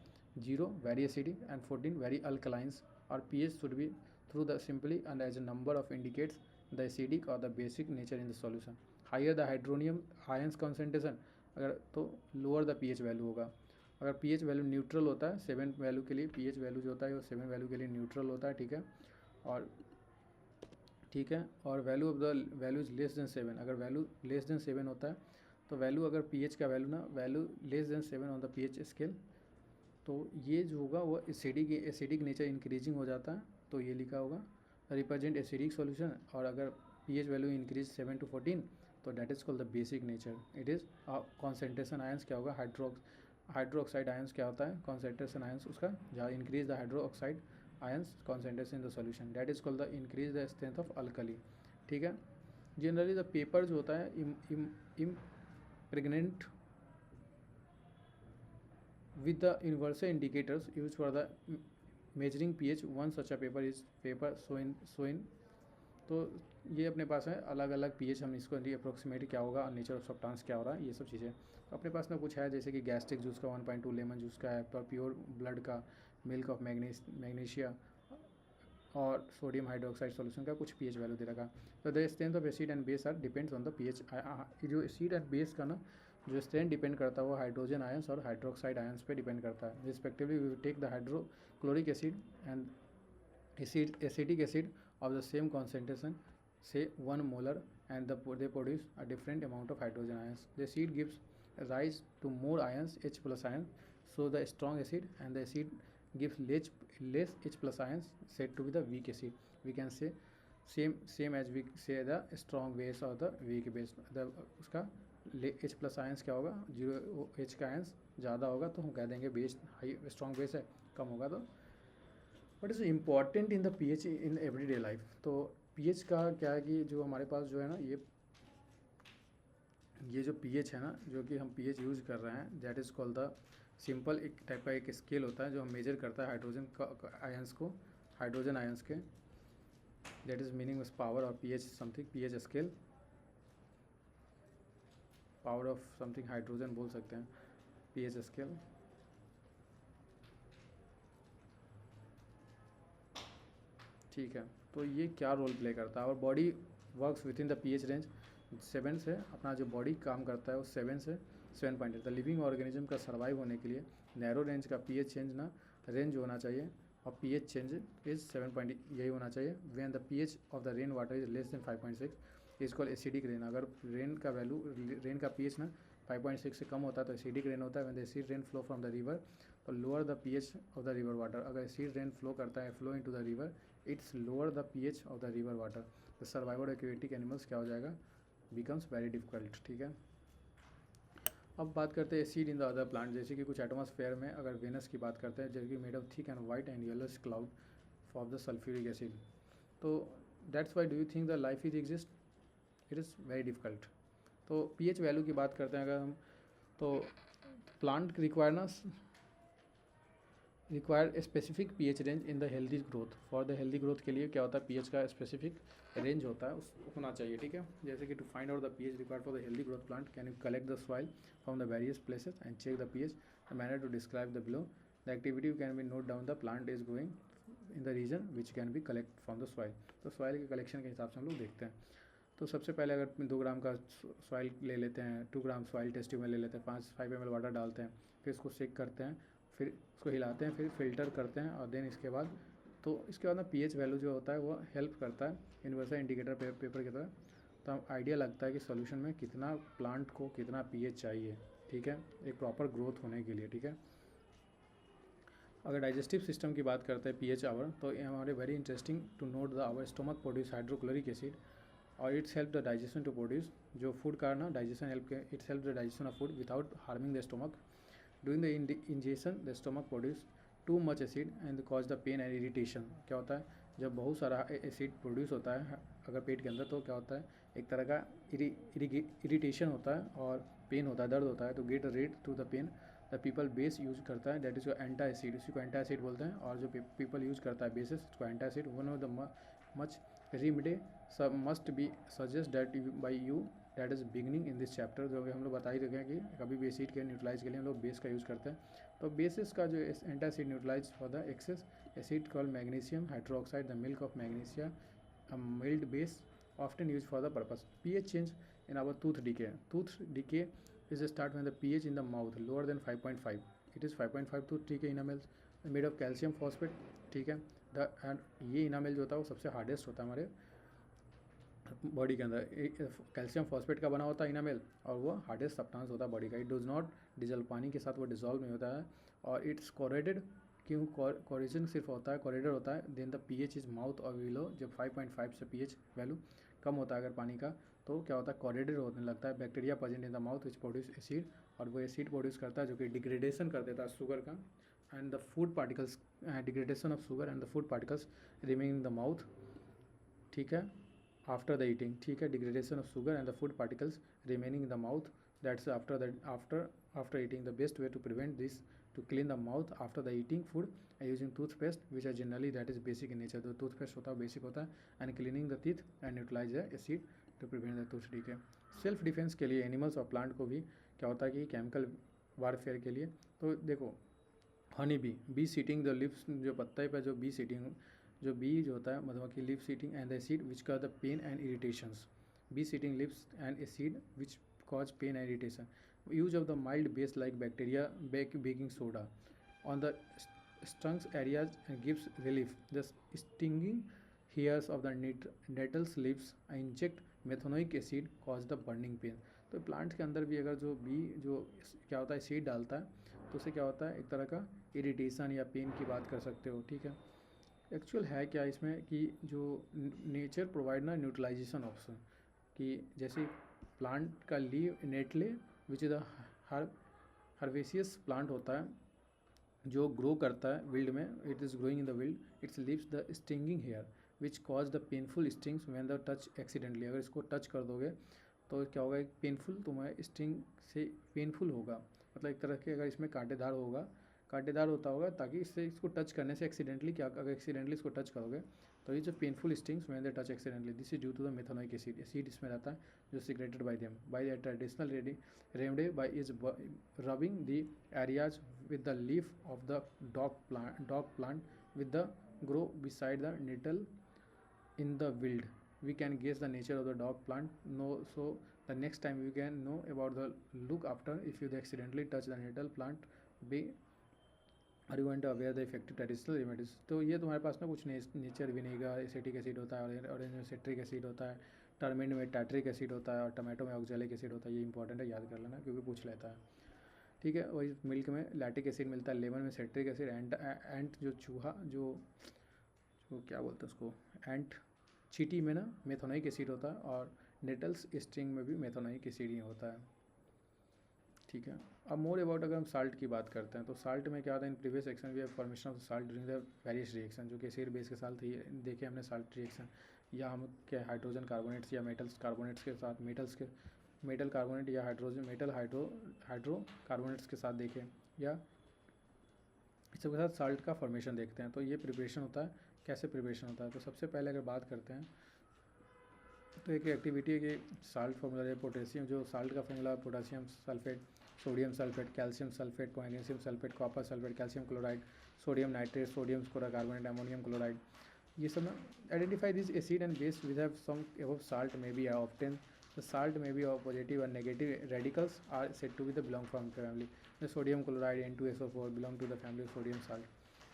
0 very acidic and 14 very alkalines, or pH should be through the simply and as a number of indicates the acidic or the basic nature in the solution. Higher the hydronium ions concentration, अगर तो lower the pH value होगा. अगर pH value neutral होता है 7 value के लिए, pH value जो होता है वो 7 वैल्यू के लिए न्यूट्रल होता है, ठीक है. और ठीक है, और value of the value is less than 7, अगर वैल्यू लेस देन 7 होता है तो वैल्यू अगर pH का वैल्यू ना value less than 7 on the pH scale, तो ये जो होगा वो एसिडिक नेचर इंक्रीजिंग हो जाता है, तो ये लिखा होगा रिप्रेजेंट एसिडिक सॉल्यूशन. और अगर pH वैल्यू इंक्रीज 7 to 14 तो that is called the basic nature. It is concentration ions क्या होगा, हाइड्रोक्साइड आयंस क्या होता है, कॉन्सेंट्रेशन आयंस उसका जहाँ increase the hydroxide ions concentration in the solution, that is called the increase the strength of alkali, ठीक है. Generally the paper जो होता है इम्प्रेग्नेंट with the universal indicators used for the measuring pH. One such a paper is paper Soin. तो ये अपने पास है अलग अलग pH, हम इसको अप्रोक्सीमेट क्या होगा, नेचर ऑफ सब्सटेंस क्या हो रहा है, ये सब चीज़ें अपने पास में कुछ है. जैसे कि गैस्ट्रिक जूस का 1.2, लेमन जूस का है, प्योर ब्लड का, मिल्क ऑफ मैग्नीशिया और सोडियम हाइड्रोक्साइड सॉल्यूशन का कुछ pH वैल्यू दे रखा. तो the strength of acid and base are depends on the pH. जो एसिड एंड बेस का ना जो स्ट्रेंथ डिपेंड करता है वो हाइड्रोजन आयंस और हाइड्रोक्साइड आयंस पे डिपेंड करता है. Respectively we take the hydrochloric acid and acetic acid of the same concentration से 1 molar and they produce a different amount of hydrogen ions. The acid gives rise to more ions, H plus ions, so the strong acid, and the acid gives less H plus ions, said to be the weak acid. We can say same as we say the strong base or the weak base. the उसका H plus ions क्या होगा, 0 H का ions ज़्यादा होगा तो हम कह देंगे बेस हाई, स्ट्रॉन्ग बेस है, कम होगा तो. What is important in the pH in everyday life. तो pH का क्या है कि जो हमारे पास जो है ना ये जो pH है ना, जो कि हम pH यूज़ कर रहे हैं, that is called the simple एक टाइप का एक स्केल होता है जो हम मेजर करता है हाइड्रोजन आयंस को, हाइड्रोजन आयंस के, दैट इज़ मीनिंग पावर और pH something, pH scale, power of something hydrogen बोल सकते हैं, pH स्केल. ठीक है, तो ये क्या रोल प्ले करता है. और body works with in the pH range 7 से, अपना जो बॉडी काम करता है वो 7 से 7.8. द लिविंग ऑर्गेनिज्म का सर्वाइव होने के लिए नैरो रेंज का pH चेंज ना रेंज होना चाहिए, और pH चेंज इज 7. यही होना चाहिए. When the pH of the rain water is less than 5.6 is called acidic rain. अगर रेन का वैल्यू, रेन का pH ना 5.6 से कम होता है तो एसिडिक रेन होता है. When the acid rain flow from the river to lower the pH of the river water. अगर एसिड रेन फ्लो करता है, flow into the river, it's lower the pH of the river water. The survival aquatic animals क्या हो जाएगा, becomes very difficult, ठीक है. अब बात करते हैं acid in the other plant. जैसे कि कुछ एटमॉस्फेयर में अगर वेनस की बात करते हैं, जो कि made of thick and white and yellowish cloud of the sulphuric acid. तो that's why do you think the life is exist, it is very difficult. तो pH वैल्यू की बात करते हैं अगर हम, तो plant require specific pH range in the healthy growth. For the healthy growth के लिए क्या होता है, pH का स्पेसिफिक रेंज होता है, उस होना चाहिए, ठीक है. जैसे कि to find out the pH required for the healthy growth plant, can you collect the soil from the various places and check the pH. The manner to describe the below the activity can be note down the plant is growing in the region which can be collect from the soil. तो soil के collection के हिसाब से हम लोग देखते हैं. तो सबसे पहले अगर 2 ग्राम का सॉइल ले लेते हैं, 2 ग्राम सॉइल टेस्ट ट्यूब में ले लेते हैं, 5 ml वाटर डालते हैं, फिर इसको शेक करते हैं, फिर उसको हिलाते हैं, फिर फिल्टर करते हैं, और देन इसके बाद ना pH वैल्यू जो होता है वो हेल्प करता है यूनिवर्सल इंडिकेटर पेपर की तरह. तो हम आइडिया लगता है कि सॉल्यूशन में कितना प्लांट को कितना pH चाहिए, ठीक है, एक प्रॉपर ग्रोथ होने के लिए, ठीक है. अगर डाइजेस्टिव सिस्टम की बात करते हैं pH आवर, तो ये हमारे very interesting to note the our stomach produce hydrochloric acid और it's help the digestion to produce, जो फूड का ना डाइजेशन हेल्प के, it's help the digestion of food without harming the stomach. During the ingestion the stomach produce too much acid and cause the pain and irritation. क्या होता है, जब बहुत सारा एसिड प्रोड्यूस होता है अगर पेट के अंदर, तो क्या होता है, एक तरह का इरिटेशन होता है और पेन होता है, दर्द होता है. तो get rid to the pain the people base use करता है, दैट इज एंटा एसिड, इसी को एंटा एसिड बोलते हैं. और जो पीपल यूज करता है बेसिस, इसको antacid. One of the much remedy must be suggest that by you that is beginning in this chapter. जो अभी हम लोग बता ही रखे हैं कि कभी भी एसिड के न्यूट्रलाइज के लिए हम लोग बेस का यूज़ करते हैं। तो बेसिस का जो antacid neutralise for the excess acid call magnesium hydroxide the milk of magnesia a mild base often used for the purpose. pH change in our tooth decay. Tooth decay is start when the pH in the mouth lower than 5.5. It is 5.5 tooth decay enamels made of calcium phosphate. ठीक है, the end ये enamel जो होता है वो सबसे hardest होता है हमारे बॉडी के अंदर। कैल्शियम फॉस्फेट का बना होता है इनामेल और वो हार्डेस्ट सब्सटेंस होता है बॉडी का। इट डज नॉट डिजल्व, पानी के साथ वो डिजॉल्व नहीं होता है। और इट्स कोरेटेड, क्यों कोरिजन सिर्फ होता है, कोरिडर होता है। Then the pH is mouth और बिलो, जब 5.5 से पीएच वैल्यू कम होता है अगर पानी का, तो क्या होता है कोरिडर होने लगता है। Bacteria present in the mouth which produce acid, और वो एसिड प्रोड्यूस करता है जो कि डिग्रेडेशन कर देता है शुगर का and the food particles, degradation of sugar and the food particles remain in the mouth. ठीक है, आफ्टर द ईटिंग, ठीक है, degradation of sugar and the food particles remaining in the mouth, that's after eating. The best way to prevent this to clean the mouth after the eating food using toothpaste which are generally that is basic in nature। तो toothpaste होता है basic होता है and cleaning the teeth and utilize the acid to prevent the tooth decay। Self defence के लिए animals और plant को भी क्या होता है कि केमिकल वारफेयर के लिए, तो देखो honey bee seating the lips, जो पत्ते पे जो बी सीटिंग, जो बी जो होता है मधुमक्खी lip seating and the acid which cause the pain and irritations. Bee seating lips and acid which cause pain and irritation. Use of the mild base like bacteria, baking soda on the stung areas and gives relief. The stinging hairs of the nettles leaves inject methanoic acid cause the burning pain। तो plants के अंदर भी अगर जो B जो क्या होता है सीड डालता है तो उससे क्या होता है एक तरह का इरिटेशन या पेन की बात कर सकते हो। ठीक है, एक्चुअल है क्या इसमें कि जो नेचर प्रोवाइड ना न्यूट्रलाइजेशन ऑप्शन, कि जैसे प्लांट का leave nettle which is herbaceous plant होता है जो ग्रो करता है विल्ड में, it is growing in the wild, its leaves the stinging hair which cause the painful stings when the touch accidentally. अगर इसको टच कर दोगे तो क्या होगा, एक पेनफुल तुम्हें स्टिंग से पेनफुल होगा, मतलब एक तरह के अगर इसमें कांटेदार होगा, कांटेदार होता होगा ताकि इससे इसको टच करने से एक्सीडेंटली क्या, अगर एक्सीडेंटली इसको टच करोगे तो ये जो painful stings when they touch accidentally, this is due to the methanoic acid. Acid इसमें रहता है जो secreted by them by the traditional remedy by is rubbing the areas with the leaf of the dog plant with the grow beside the nettle in the wild। We can guess the nature of the dog plant, no, so the next time we can know about the look after if you accidentally touch the nettle plant, be are you going to aware the effective traditional remedies। तो ये तुम्हारे पास ना कुछ nature vinegar acetic acid होता है, orange में citric acid होता है, टर्मिन में टैट्रिक एसिड होता है और टमाटो में ऑक्जेलिक एसिड होता है। ये इंपॉर्टेंट है, याद कर लेना क्योंकि पूछ लेता है। ठीक है, वही मिल्क में लैक्टिक एसिड मिलता है, लेमन में सिट्रिक एसिड, एंट जो चूहा जो क्या बोलते हैं उसको, एंट चीटी में ना मेथोनाइक एसिड होता है और नेटल्स स्ट्रिंग में भी मेथोनाइक एसिड ही होता है। ठीक है, अब मोर अबाउट अगर हम साल्ट की बात करते हैं तो साल्ट में क्या होता है, in previous section we have formation of salt during the various reaction, जो कि एसिड बेस के साथ ही देखे हमने साल्ट रिएक्शन, या हम क्या हाइड्रोजन कार्बोनेट्स या मेटल्स कार्बोनेट्स के साथ मेटल कार्बोनेट या हाइड्रोजन मेटल हाइड्रो कार्बोनेट्स के साथ देखें, या इस सबके साथ साल्ट का फॉर्मेशन देखते हैं। तो ये प्रिपरेशन होता है, कैसे प्रिपरेशन होता है। तो सबसे पहले अगर बात करते हैं तो एक एक्टिविटी है कि साल्ट फॉर्मूला है पोटेशियम, जो साल्ट का formula potassium sulphate, sodium sulphate, calcium sulphate, magnesium sulphate, copper sulphate, calcium chloride, sodium nitrate, sodium carbonate, ammonium chloride, ये सब ना identify this acid and base which have some above salt may be obtain. The salt may be of positive and negative radicals are said to be the belong from family। The sodium chloride N2SO4 belong to the family of sodium salt।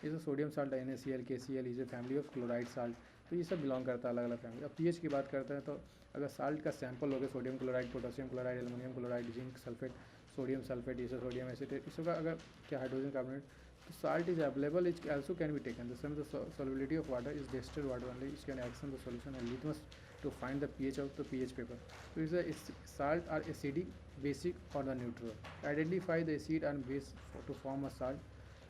is a sodium salt NaCl KCl is a family of chloride salt। तो ये सब belong करता है अलग अलग family. अब pH की बात करते हैं तो अगर साल्ट का सैंपल हो गया sodium chloride, potassium chloride, aluminium chloride, zinc sulphate, sodium sulphate, ये सोडियम एसिटेट, इस सबका अगर क्या हाइड्रोजन कार्बोनेट, तो salt is available, it also can be taken। The same the solubility of water is distilled water only, it can action the solution and litmus to find the pH of the pH paper। So is a salt are acidic, basic or the neutral। Identify the acid and base to form a salt।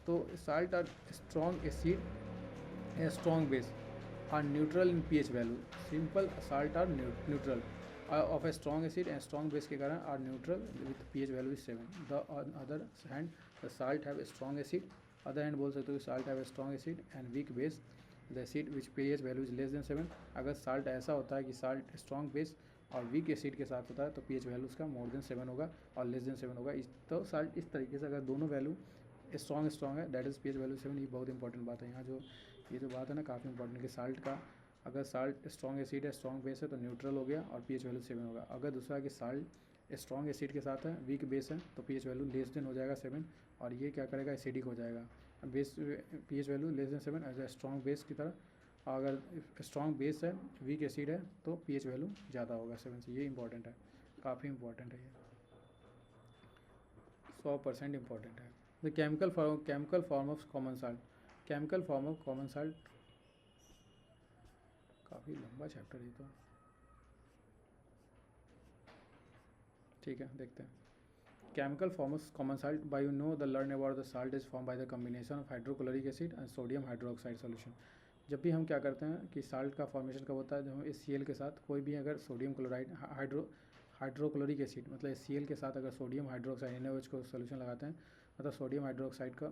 तो salt are strong acid and strong base are neutral in pH value। Simple salt are neutral of a strong acid and strong base के कारण are neutral with pH value is 7। The on other hand the salt have a strong acid, other hand बोल सकते हो salt have a strong acid and weak base, the acid which pH value is less than 7। अगर salt ऐसा होता है कि salt strong base और weak acid के साथ होता है तो पीएच वैल्यू उसका मोर देन 7 होगा और लेस देन 7 होगा। तो साल्ट इस तरीके से अगर दोनों वैल्यू स्ट्रॉन्ग है दैट इज़ पीएच वैल्यू 7। ये बहुत इंपॉर्टेंट बात है यहाँ जो ये जो बात है ना काफ़ी इंपॉर्टेंट कि साल्ट का अगर साल्ट स्ट्रॉन्ग एसिड है स्ट्रॉन्ग बेस है तो न्यूट्रल हो गया और पीएच वैल्यू 7 होगा। अगर दूसरा कि साल्ट स्ट्रॉन्ग एसिड के साथ है वीक बेस है तो पीएच वैल्यू लेस देन हो जाएगा 7 और ये क्या करेगा एसिडिक हो जाएगा। Base pH value less than 7 as a strong base की तरह। अगर स्ट्रॉन्ग बेस है वीक एसिड है तो पीएच वैल्यू ज़्यादा होगा 7 से। ये इंपॉर्टेंट है, काफ़ी इंपॉर्टेंट है, ये 100% इंपॉर्टेंट है। The chemical form of common salt. Chemical form of common salt काफ़ी लंबा चैप्टर है तो ठीक है देखते हैं। Chemical form of common salt by you know the learn about the salt is form by the combination of hydrochloric acid and sodium hydroxide solution. जब भी हम क्या करते हैं कि साल्ट का फॉर्मेशन कब होता है जब हम HCl के साथ कोई भी अगर सोडियम क्लोराइड हाइड्रोक्लोरिक एसिड मतलब HCl के साथ अगर सोडियम हाइड्रोक्साइड NaOH को सोल्यूशन लगाते हैं मतलब सोडियम हाइड्रोक्साइड का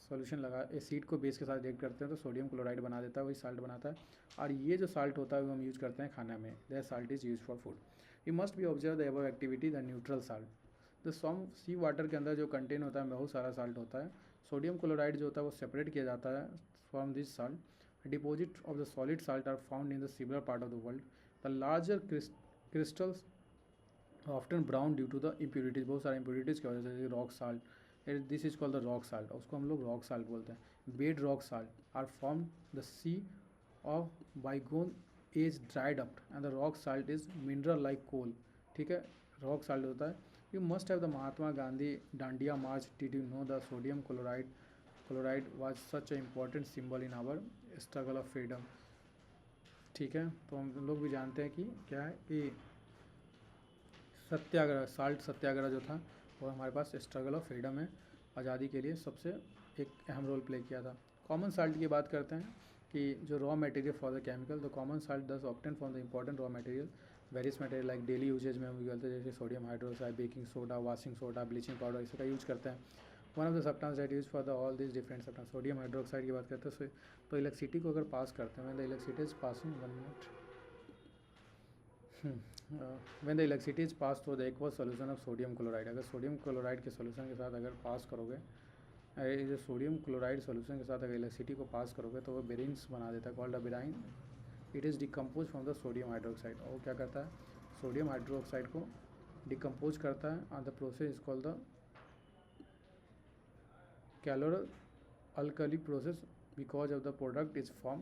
सोल्यूशन लगा एसिड को बेस के साथ रिएक्ट करते हैं तो सोडियम क्लोराइड बना देता है, वही साल्ट बनाता है। और ये जो साल्ट होता है वो हम यूज़ करते हैं खाना में। That salt is use for food. You must be observe the above activity the neutral salt. तो सी वाटर के अंदर जो कंटेन होता है बहुत सारा साल्ट होता है। सोडियम क्लोराइड जो होता है वो सेपरेट किया जाता है from this salt. Deposit of the solid salt are found in the similar part of the world. The larger crystals often brown due to the impurities. बहुत सारे इम्प्यूरिटीज़ की वजह से rock salt this is called the rock salt, उसको हम लोग rock salt बोलते हैं। Bed rock salt are form the sea of bygone age dried up and the rock salt is mineral like कोल। ठीक है, रॉक साल्ट होता है। You must have the Mahatma Gandhi Dandi march. Did you know the sodium chloride was such a important symbol in our struggle of freedom. ठीक है, तो हम लोग भी जानते हैं कि क्या है कि सत्याग्रह साल्ट सत्याग्रह जो था वो हमारे पास स्ट्रगल ऑफ फ्रीडम में आज़ादी के लिए सबसे एक अहम रोल प्ले किया था। कॉमन साल्ट की बात करते हैं कि जो raw material for the chemical, the common salt thus obtain from the important raw material various material like daily usages में हम करते हैं जैसे sodium hydroxide, baking soda, washing soda, bleaching powder इसका यूज करते हैं। One of the substance that use for the all this different substance. Sodium hydroxide की बात करते हैं तो इलेक्ट्रिसिटी को अगर पास करते हैं the electricity is passing 1 minute when the electricity is passed through the aqueous solution of sodium chloride। अगर सोडियम क्लोराइड के सोल्यूशन के साथ अगर पास करोगे जो सोडियम क्लोराइड सोल्यूशन के साथ अगर इलेक्ट्रिसिटी को पास करोगे तो वो बेरिंग्स बना देता है called a brine. It is decompose from the sodium hydroxide और क्या करता है सोडियम हाइड्रोक्साइड को डिकम्पोज करता है और the process is called the chloral alkali process because of the product is form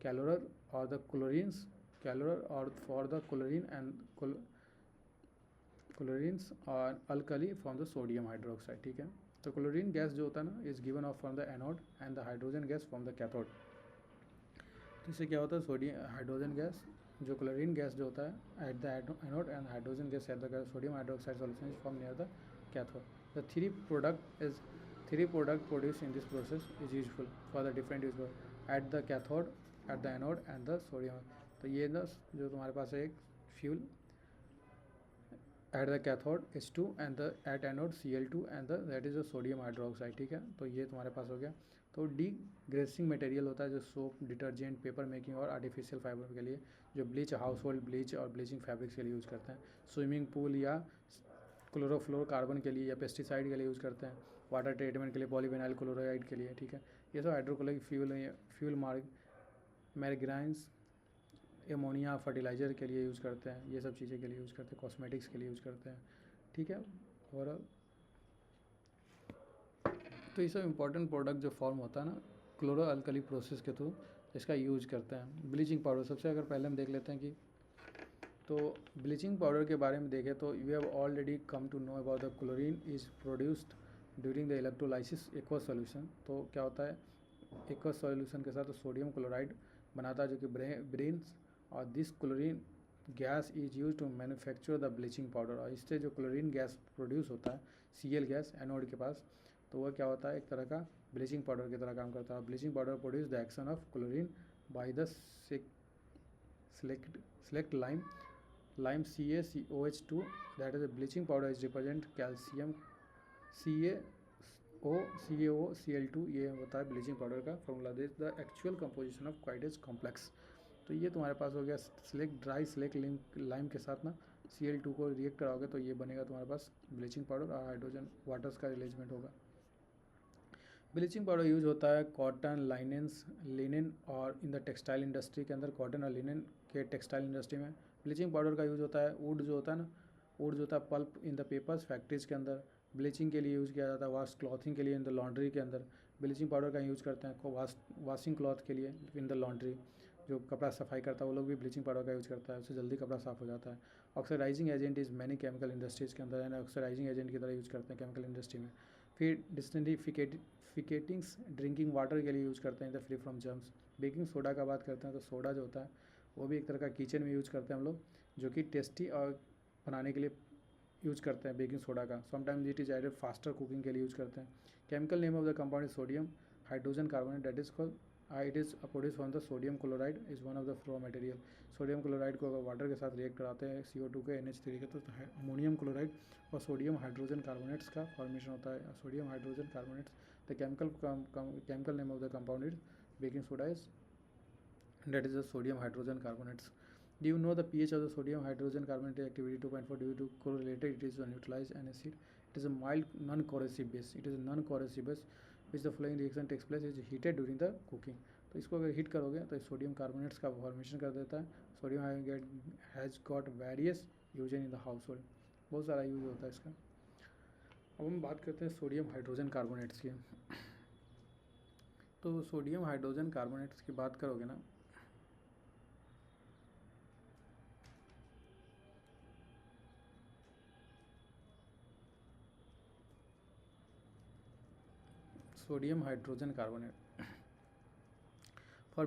chloral और द क्लोरीन्स कैलोरल और for the chlorine and chlorines और alkali from the sodium hydroxide. ठीक है, तो क्लोरीन गैस जो होता है ना is given off from the anode and the hydrogen gas from the cathode. तो इससे क्या होता है सोडियम हाइड्रोजन गैस जो क्लोरीन गैस जो होता है at the anode and hydrogen gas at the sodium hydroxide solution is from near the cathode. The three product produce in this process is useful for the different use at the cathode at the anode and the sodium. तो ये ना जो तुम्हारे पास है एक fuel at the cathode H2 and the at anode Cl2 and the that is the sodium hydroxide. ठीक है, तो ये तुम्हारे पास हो गया। तो डीग्रेसिंग मटेरियल होता है जो सोप, डिटर्जेंट, पेपर मेकिंग और आर्टिफिशियल फाइबर के लिए जो ब्लीच, हाउस होल्ड ब्लीच और ब्लीचिंग फैब्रिक्स के लिए यूज़ करते हैं। स्विमिंग पूल या क्लोरोफ्लोरोकार्बन के लिए या पेस्टिसाइड के लिए यूज़ करते हैं। वाटर ट्रीटमेंट के लिए पॉलीविनाइल क्लोराइड के लिए। ठीक है, ये सब हाइड्रोक्लोरिक फ्यूल मैरिग्राइंस एमोनिया फर्टिलाइज़र के लिए यूज़ करते हैं। ये सब चीज़ें के लिए यूज़ करते हैं, कॉस्मेटिक्स के लिए यूज़ करते हैं। ठीक है, और तो ये सब इंपॉर्टेंट प्रोडक्ट जो फॉर्म होता है ना क्लोरो अल्कली प्रोसेस के थ्रू इसका यूज करते हैं। ब्लीचिंग पाउडर सबसे अगर पहले हम देख लेते हैं कि तो ब्लीचिंग पाउडर के बारे में देखें तो you have already come to know about the chlorine is produced during the electrolysis aqueous solution. तो क्या होता है एक्वस सॉल्यूशन के साथ तो सोडियम क्लोराइड बनाता है जो कि ब्रेन्स और this chlorine gas is use to manufacture the bleaching powder. और इससे जो क्लोरीन गैस प्रोड्यूस होता है Cl गैस एनोड के पास तो वह क्या होता है एक तरह का ब्लीचिंग पाउडर की तरह काम करता है। Bleaching powder produce the action of chlorine by the select lime CaCOH2 that is a bleaching powder is represent calcium CaOCl2। ये होता है ब्लीचिंग पाउडर का formula. This the actual composition of quite is complex. तो ये तुम्हारे पास हो गया select dry slaked lime के साथ ना Cl2 को रिएक्ट कराओगे तो ये बनेगा तुम्हारे पास ब्लीचिंग पाउडर और हाइड्रोजन वाटर्स का रिलीजमेंट होगा। ब्लीचिंग पाउडर यूज होता है कॉटन लाइनेंस लिनन और इन द टेक्सटाइल इंडस्ट्री के अंदर, कॉटन और लिनन के टेक्सटाइल इंडस्ट्री में ब्लीचिंग पाउडर का यूज़ होता है। वुड जो होता है ना, वुड जो होता है pulp in the papers factories के अंदर ब्लीचिंग के लिए यूज़ किया जाता है। वॉश क्लॉथिंग के लिए इन द लॉन्ड्री के अंदर ब्लीचिंग पाउडर का यूज़ करते हैं। वॉशिंग क्लॉथ के लिए इन द लॉन्ड्री जो कपड़ा सफाई करता है वो लोग भी ब्लीचिंग पाउडर का यूज़ करता है, उससे जल्दी कपड़ा साफ़ हो जाता है। Oxidising agent is many chemical industries के अंदर है ना, ऑक्सीडाइजिंग एजेंट की तरह यूज़ करते हैं केमिकल इंडस्ट्री में। फिर डिस्टिंडिफिकेटिंग्स ड्रिंकिंग वाटर के लिए यूज़ करते हैं the free from germs. Baking soda का बात करते हैं तो सोडा जो होता है वो भी एक तरह का किचन में यूज़ करते हैं हम लोग, जो कि टेस्टी और बनाने के लिए यूज़ करते हैं बेकिंग सोडा का। Sometimes it is added faster cooking के लिए यूज़ करते हैं। Chemical name of the compound is sodium hydrogen carbonate that is called it is produce from the sodium chloride is one of the raw material. Sodium chloride को अगर water के साथ react कराते हैं CO2 के NH3 के तो ammonium chloride और सोडियम हाइड्रोजन कार्बोनेट्स का फॉर्मेशन होता है। Sodium hydrogen carbonates the chemical name of the compound is baking soda is that is the sodium hydrogen carbonates. Do you know the pH of the sodium hydrogen carbonate activity 2.4 due to correlated it is a neutralized an acid. It is a mild non-corrosive base. It is a non-corrosive base which the following reaction takes place is heated during the cooking. तो इसको अगर heat करोगे तो sodium carbonates का formation कर देता है। Sodium has got various use in the house hold, बहुत सारा यूज होता है इसका। अब हम बात करते हैं सोडियम हाइड्रोजन कार्बोनेट्स की। तो सोडियम हाइड्रोजन कार्बोनेट्स की बात करोगे ना sodium hydrogen carbonate for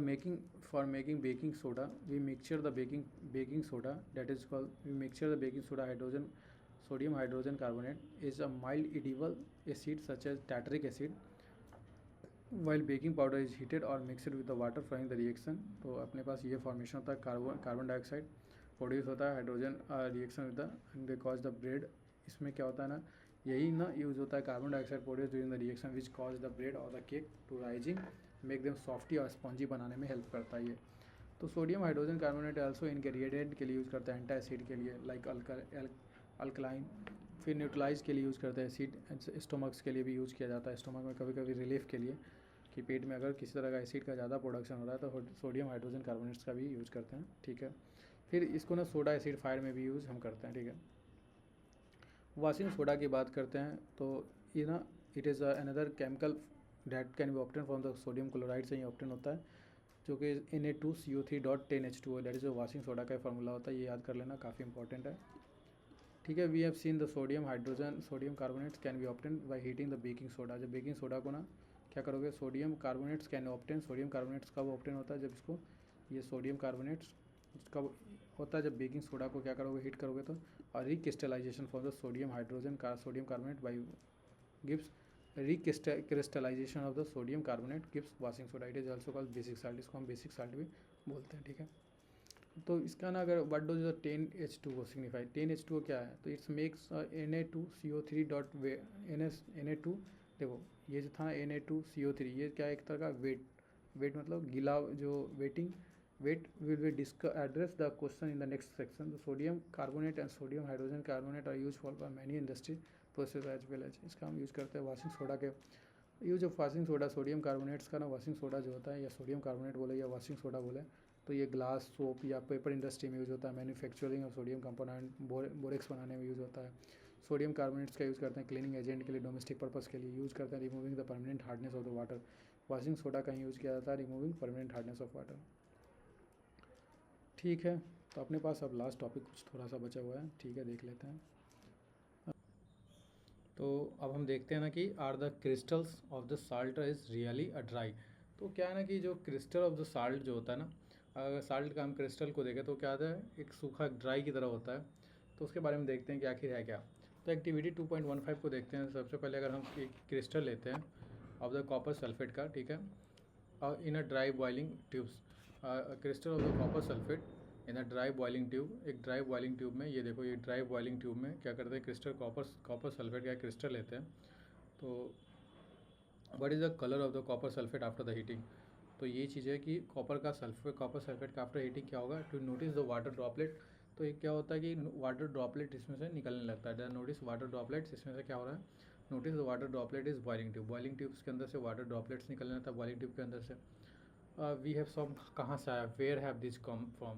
making baking soda we mixture the baking soda that is called we mixture the baking soda hydrogen sodium hydrogen carbonate is a mild edible acid such as tartaric acid while baking powder is heated or mixed with the water following the reaction। तो अपने पास ये formation होता है carbon dioxide produce होता है hydrogen reaction with the because the bread. इसमें क्या होता है ना, यही ना यूज़ होता है carbon dioxide produce during the reaction which cause the bread और the cake to rising make them softy और स्पॉन्जी बनाने में हेल्प करता है ये। तो sodium hydrogen carbonate also ingredient के लिए यूज़ करता है एंटा एसिड के लिए लाइक अल्कलाइन। फिर न्यूट्रलाइज के लिए यूज़ करते हैं एसिड। स्टोमक्स के लिए भी यूज़ किया जाता है, स्टोमक में कभी कभी रिलीफ के लिए कि पेट में अगर किसी तरह का एसिड का ज़्यादा प्रोडक्शन हो रहा है तो सोडियम हाइड्रोजन कार्बोनेट्स का भी यूज़ करते हैं, ठीक है। फिर इसको ना सोडा एसिड फायर में भी यूज़ हम करते हैं, ठीक है। वॉशिंग सोडा की बात करते हैं तो ये ना it is another chemical that can be obtain from the sodium chloride से ही ऑप्टेन होता है, जो कि Na2CO3.10H2O that is washing soda का फार्मूला होता है। ये याद कर लेना, काफ़ी इंपॉर्टेंट है, ठीक है। We have seen the sodium carbonates can be obtain by heating the baking soda. जब बेकिंग सोडा को ना क्या करोगे, sodium carbonates can obtain. Sodium carbonates कब ऑप्टेन होता है, जब इसको ये सोडियम कार्बोनेट्स कब होता है, जब बेकिंग सोडा को क्या करोगे, हीट करोगे तो। और recrystallisation for the sodium carbonate by gives recrystallisation of the sodium carbonate gives washing soda. It is also called basic salt, इसको हम बेसिक साल्ट भी बोलते हैं, ठीक है। तो इसका ना अगर what does the 10H2O signify, 10H2O क्या है, तो इट्स मेक्स Na2CO3 देखो ये जो था Na2CO3 ये क्या है, एक तरह का वेट मतलब गीला जो wet will be address the question in the next section. The sodium carbonate and sodium hydrogen carbonate are use for by many industry process as well as. इसका हम यूज़ करते हैं वॉशिंग सोडा के use of washing soda. Sodium carbonates का ना washing soda जो होता है, या सोडियम कार्बोनेट बोले या वॉशिंग सोडा बोले, तो ये ग्लास सोप या पेपर इंडस्ट्री में यूज़ होता है। Manufacturing of sodium component borax बनाने में यूज़ होता है। सोडियम कार्बोनेट्स का यूज़ करते हैं क्लीनिंग एजेंट के लिए, डोमेस्टिक पर्पज़ के लिए यूज़ करते हैं। Removing the permanent hardness of the water, washing soda का यूज़ किया जाता है removing permanent hardness of water, ठीक है। तो अपने पास अब लास्ट टॉपिक कुछ थोड़ा सा बचा हुआ है, ठीक है, देख लेते हैं। तो अब हम देखते हैं ना कि are the crystals of the salt is really a dry. तो क्या है ना कि जो क्रिस्टल ऑफ द साल्ट जो होता है ना, अगर साल्ट का हम क्रिस्टल को देखें तो क्या आता है, एक सूखा ड्राई की तरह होता है। तो उसके बारे में देखते हैं कि आखिर है क्या। तो एक्टिविटी 2.15 को देखते हैं। सबसे पहले अगर हम एक क्रिस्टल लेते हैं ऑफ द कॉपर सल्फेट का, ठीक है, और in a dry boiling tubes crystal of the copper sulphate in a dry boiling tube. एक ड्राई बॉइलिंग ट्यूब में, ये देखो ये ड्राई बॉइलिंग ट्यूब में क्या करते हैं, क्रिस्टल कॉपर सल्फेट का क्रिस्टल लेते हैं। तो what is the colour of the copper sulphate after the heating. तो ये चीज़ है कि कॉपर सल्फेट का आफ्टर हीटिंग क्या होगा, to notice the water droplet. तो ये क्या होता है कि वाटर ड्रॉपलेट इसमें से निकलने लगता है। नोटिस वाटर ड्रॉपलेट्स, इसमें से क्या हो रहा है, notice the water droplet is boiling tubes के अंदर से वाटर ड्रॉपलेट्स निकलने लगता है बॉइलिंग ट्यूब के अंदर से। वी हैव सम, कहाँ से आया, where have this come from,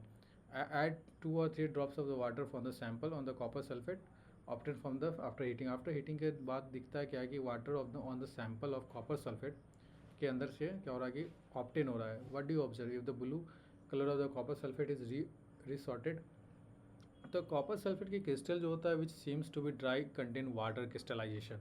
add 2 or 3 drops of the water from the sample on the copper sulfate obtained from the after heating के बाद दिखता है क्या है कि water of the on the sample of copper sulphate के अंदर से क्या हो रहा है कि ऑप्टेन हो रहा है। What do you observe, if the blue colour of the copper sulphate is resorted, तो कॉपर सल्फेट की क्रिस्टल जो होता है which seems to be dry contain water crystallisation.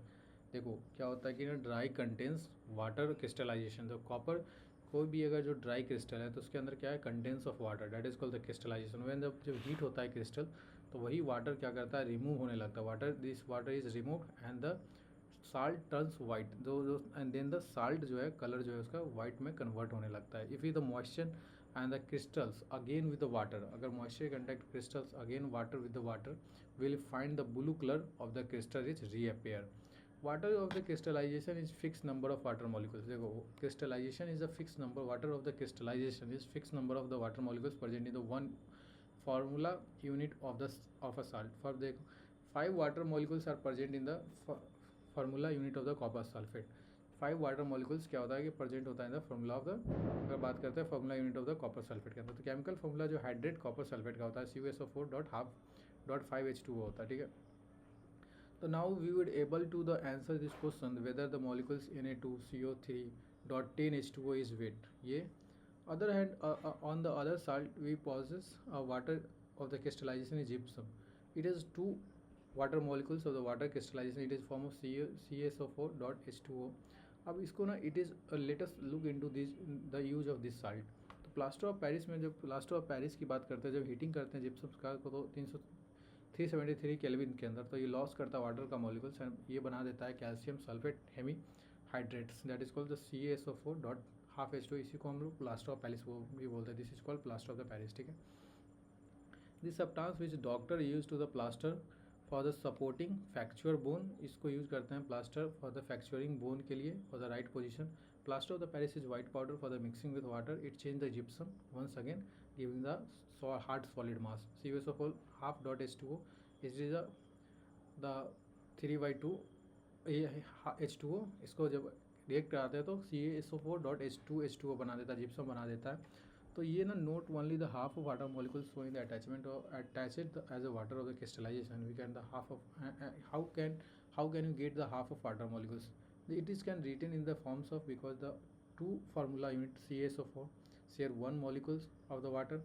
देखो क्या होता है कि ना ड्राई कंटेन्स वाटर क्रिस्टलाइजेशन, तो कॉपर कोई भी अगर जो ड्राई क्रिस्टल है तो उसके अंदर क्या है, contents of water, that is called the crystallisation. When जब हीट होता है क्रिस्टल तो वही वाटर क्या करता है, रिमूव होने लगता है, this water is remove and the salt turns white, जो एंड देन द साल्ट जो है कलर जो है उसका वाइट में कन्वर्ट होने लगता है। If you the moisture and the crystals again with the water, अगर moisture contact crystals again water with the water, will find the blue colour of the crystal is reappear. Water of the crystallisation is fix number of water molecules. देखो crystallisation is a fix number, water of the crystallisation is fix number of the water molecules present in the one formula unit of a salt। for देखो 5 water molecules are present in the formula unit of the copper sulfate। 5 water molecules क्या होता है कि present होता है in the formula of the, अगर बात करते हैं formula unit of the copper sulphate के अंदर, तो केमिकल फॉर्मूला जो हाइड्रेट कॉपर सल्फेट का होता है CuSO4.5H2O होता है, ठीक है। तो now we would able to the answer this question whether the molecules Na2CO3.10H2O is wet. ये other hand on the other salt we possess water of the crystallization is gypsum। it has 2 water molecules of the water crystallization, it is form of CaSO4.H2O। अब इसको ना it is let us look into this the use of this salt। तो plaster of Paris में, जब plaster of Paris की बात करते हैं, जब हीटिंग करते हैं जिप्सम का को, तो 373 केल्विन के अंदर, तो ये लॉस करता है वाटर का मॉलिक्यूल्स एंड ये बना देता है calcium sulphate Hemy hydrates, that is called the CaSO4.12H2। इसी को हम लोग प्लास्टर ऑफ पेरिस वो भी बोलते हैं, this is called plaster of the Paris, ठीक है। This substance which doctor use to the plaster for the supporting fracture bone, इसको यूज़ करते हैं plaster for the fracturing bone के लिए for the right position. Plaster of the Paris is white powder for the mixing with water, it change the gypsum once again giving the hard solid mass. CaSO4.5H2O is the 3/2 H2O, इसको जब react कराते हैं तो CaSO4.H2H2O बना देता है, gypsum बना देता है। तो ये ना not only the half of water molecules showing the attachment और attach it as a water of the crystallisation, we can the half of, how can you get the half of water molecules, it is can written in the forms of, because the 2 formula unit CaSO4 share 1 molecules of the water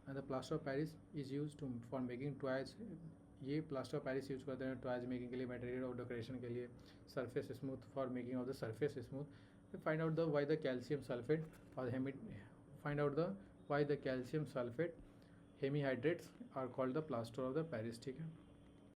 and the plaster of Paris is used to for making toys। ये plaster of Paris use करते हैं toys making के लिए, material of decoration के लिए, surface smooth for making of the surface smooth. Find out the why the calcium sulphate और find out the why the calcium sulphate Hemy hydrates are called the plaster of the Paris, ठीक है।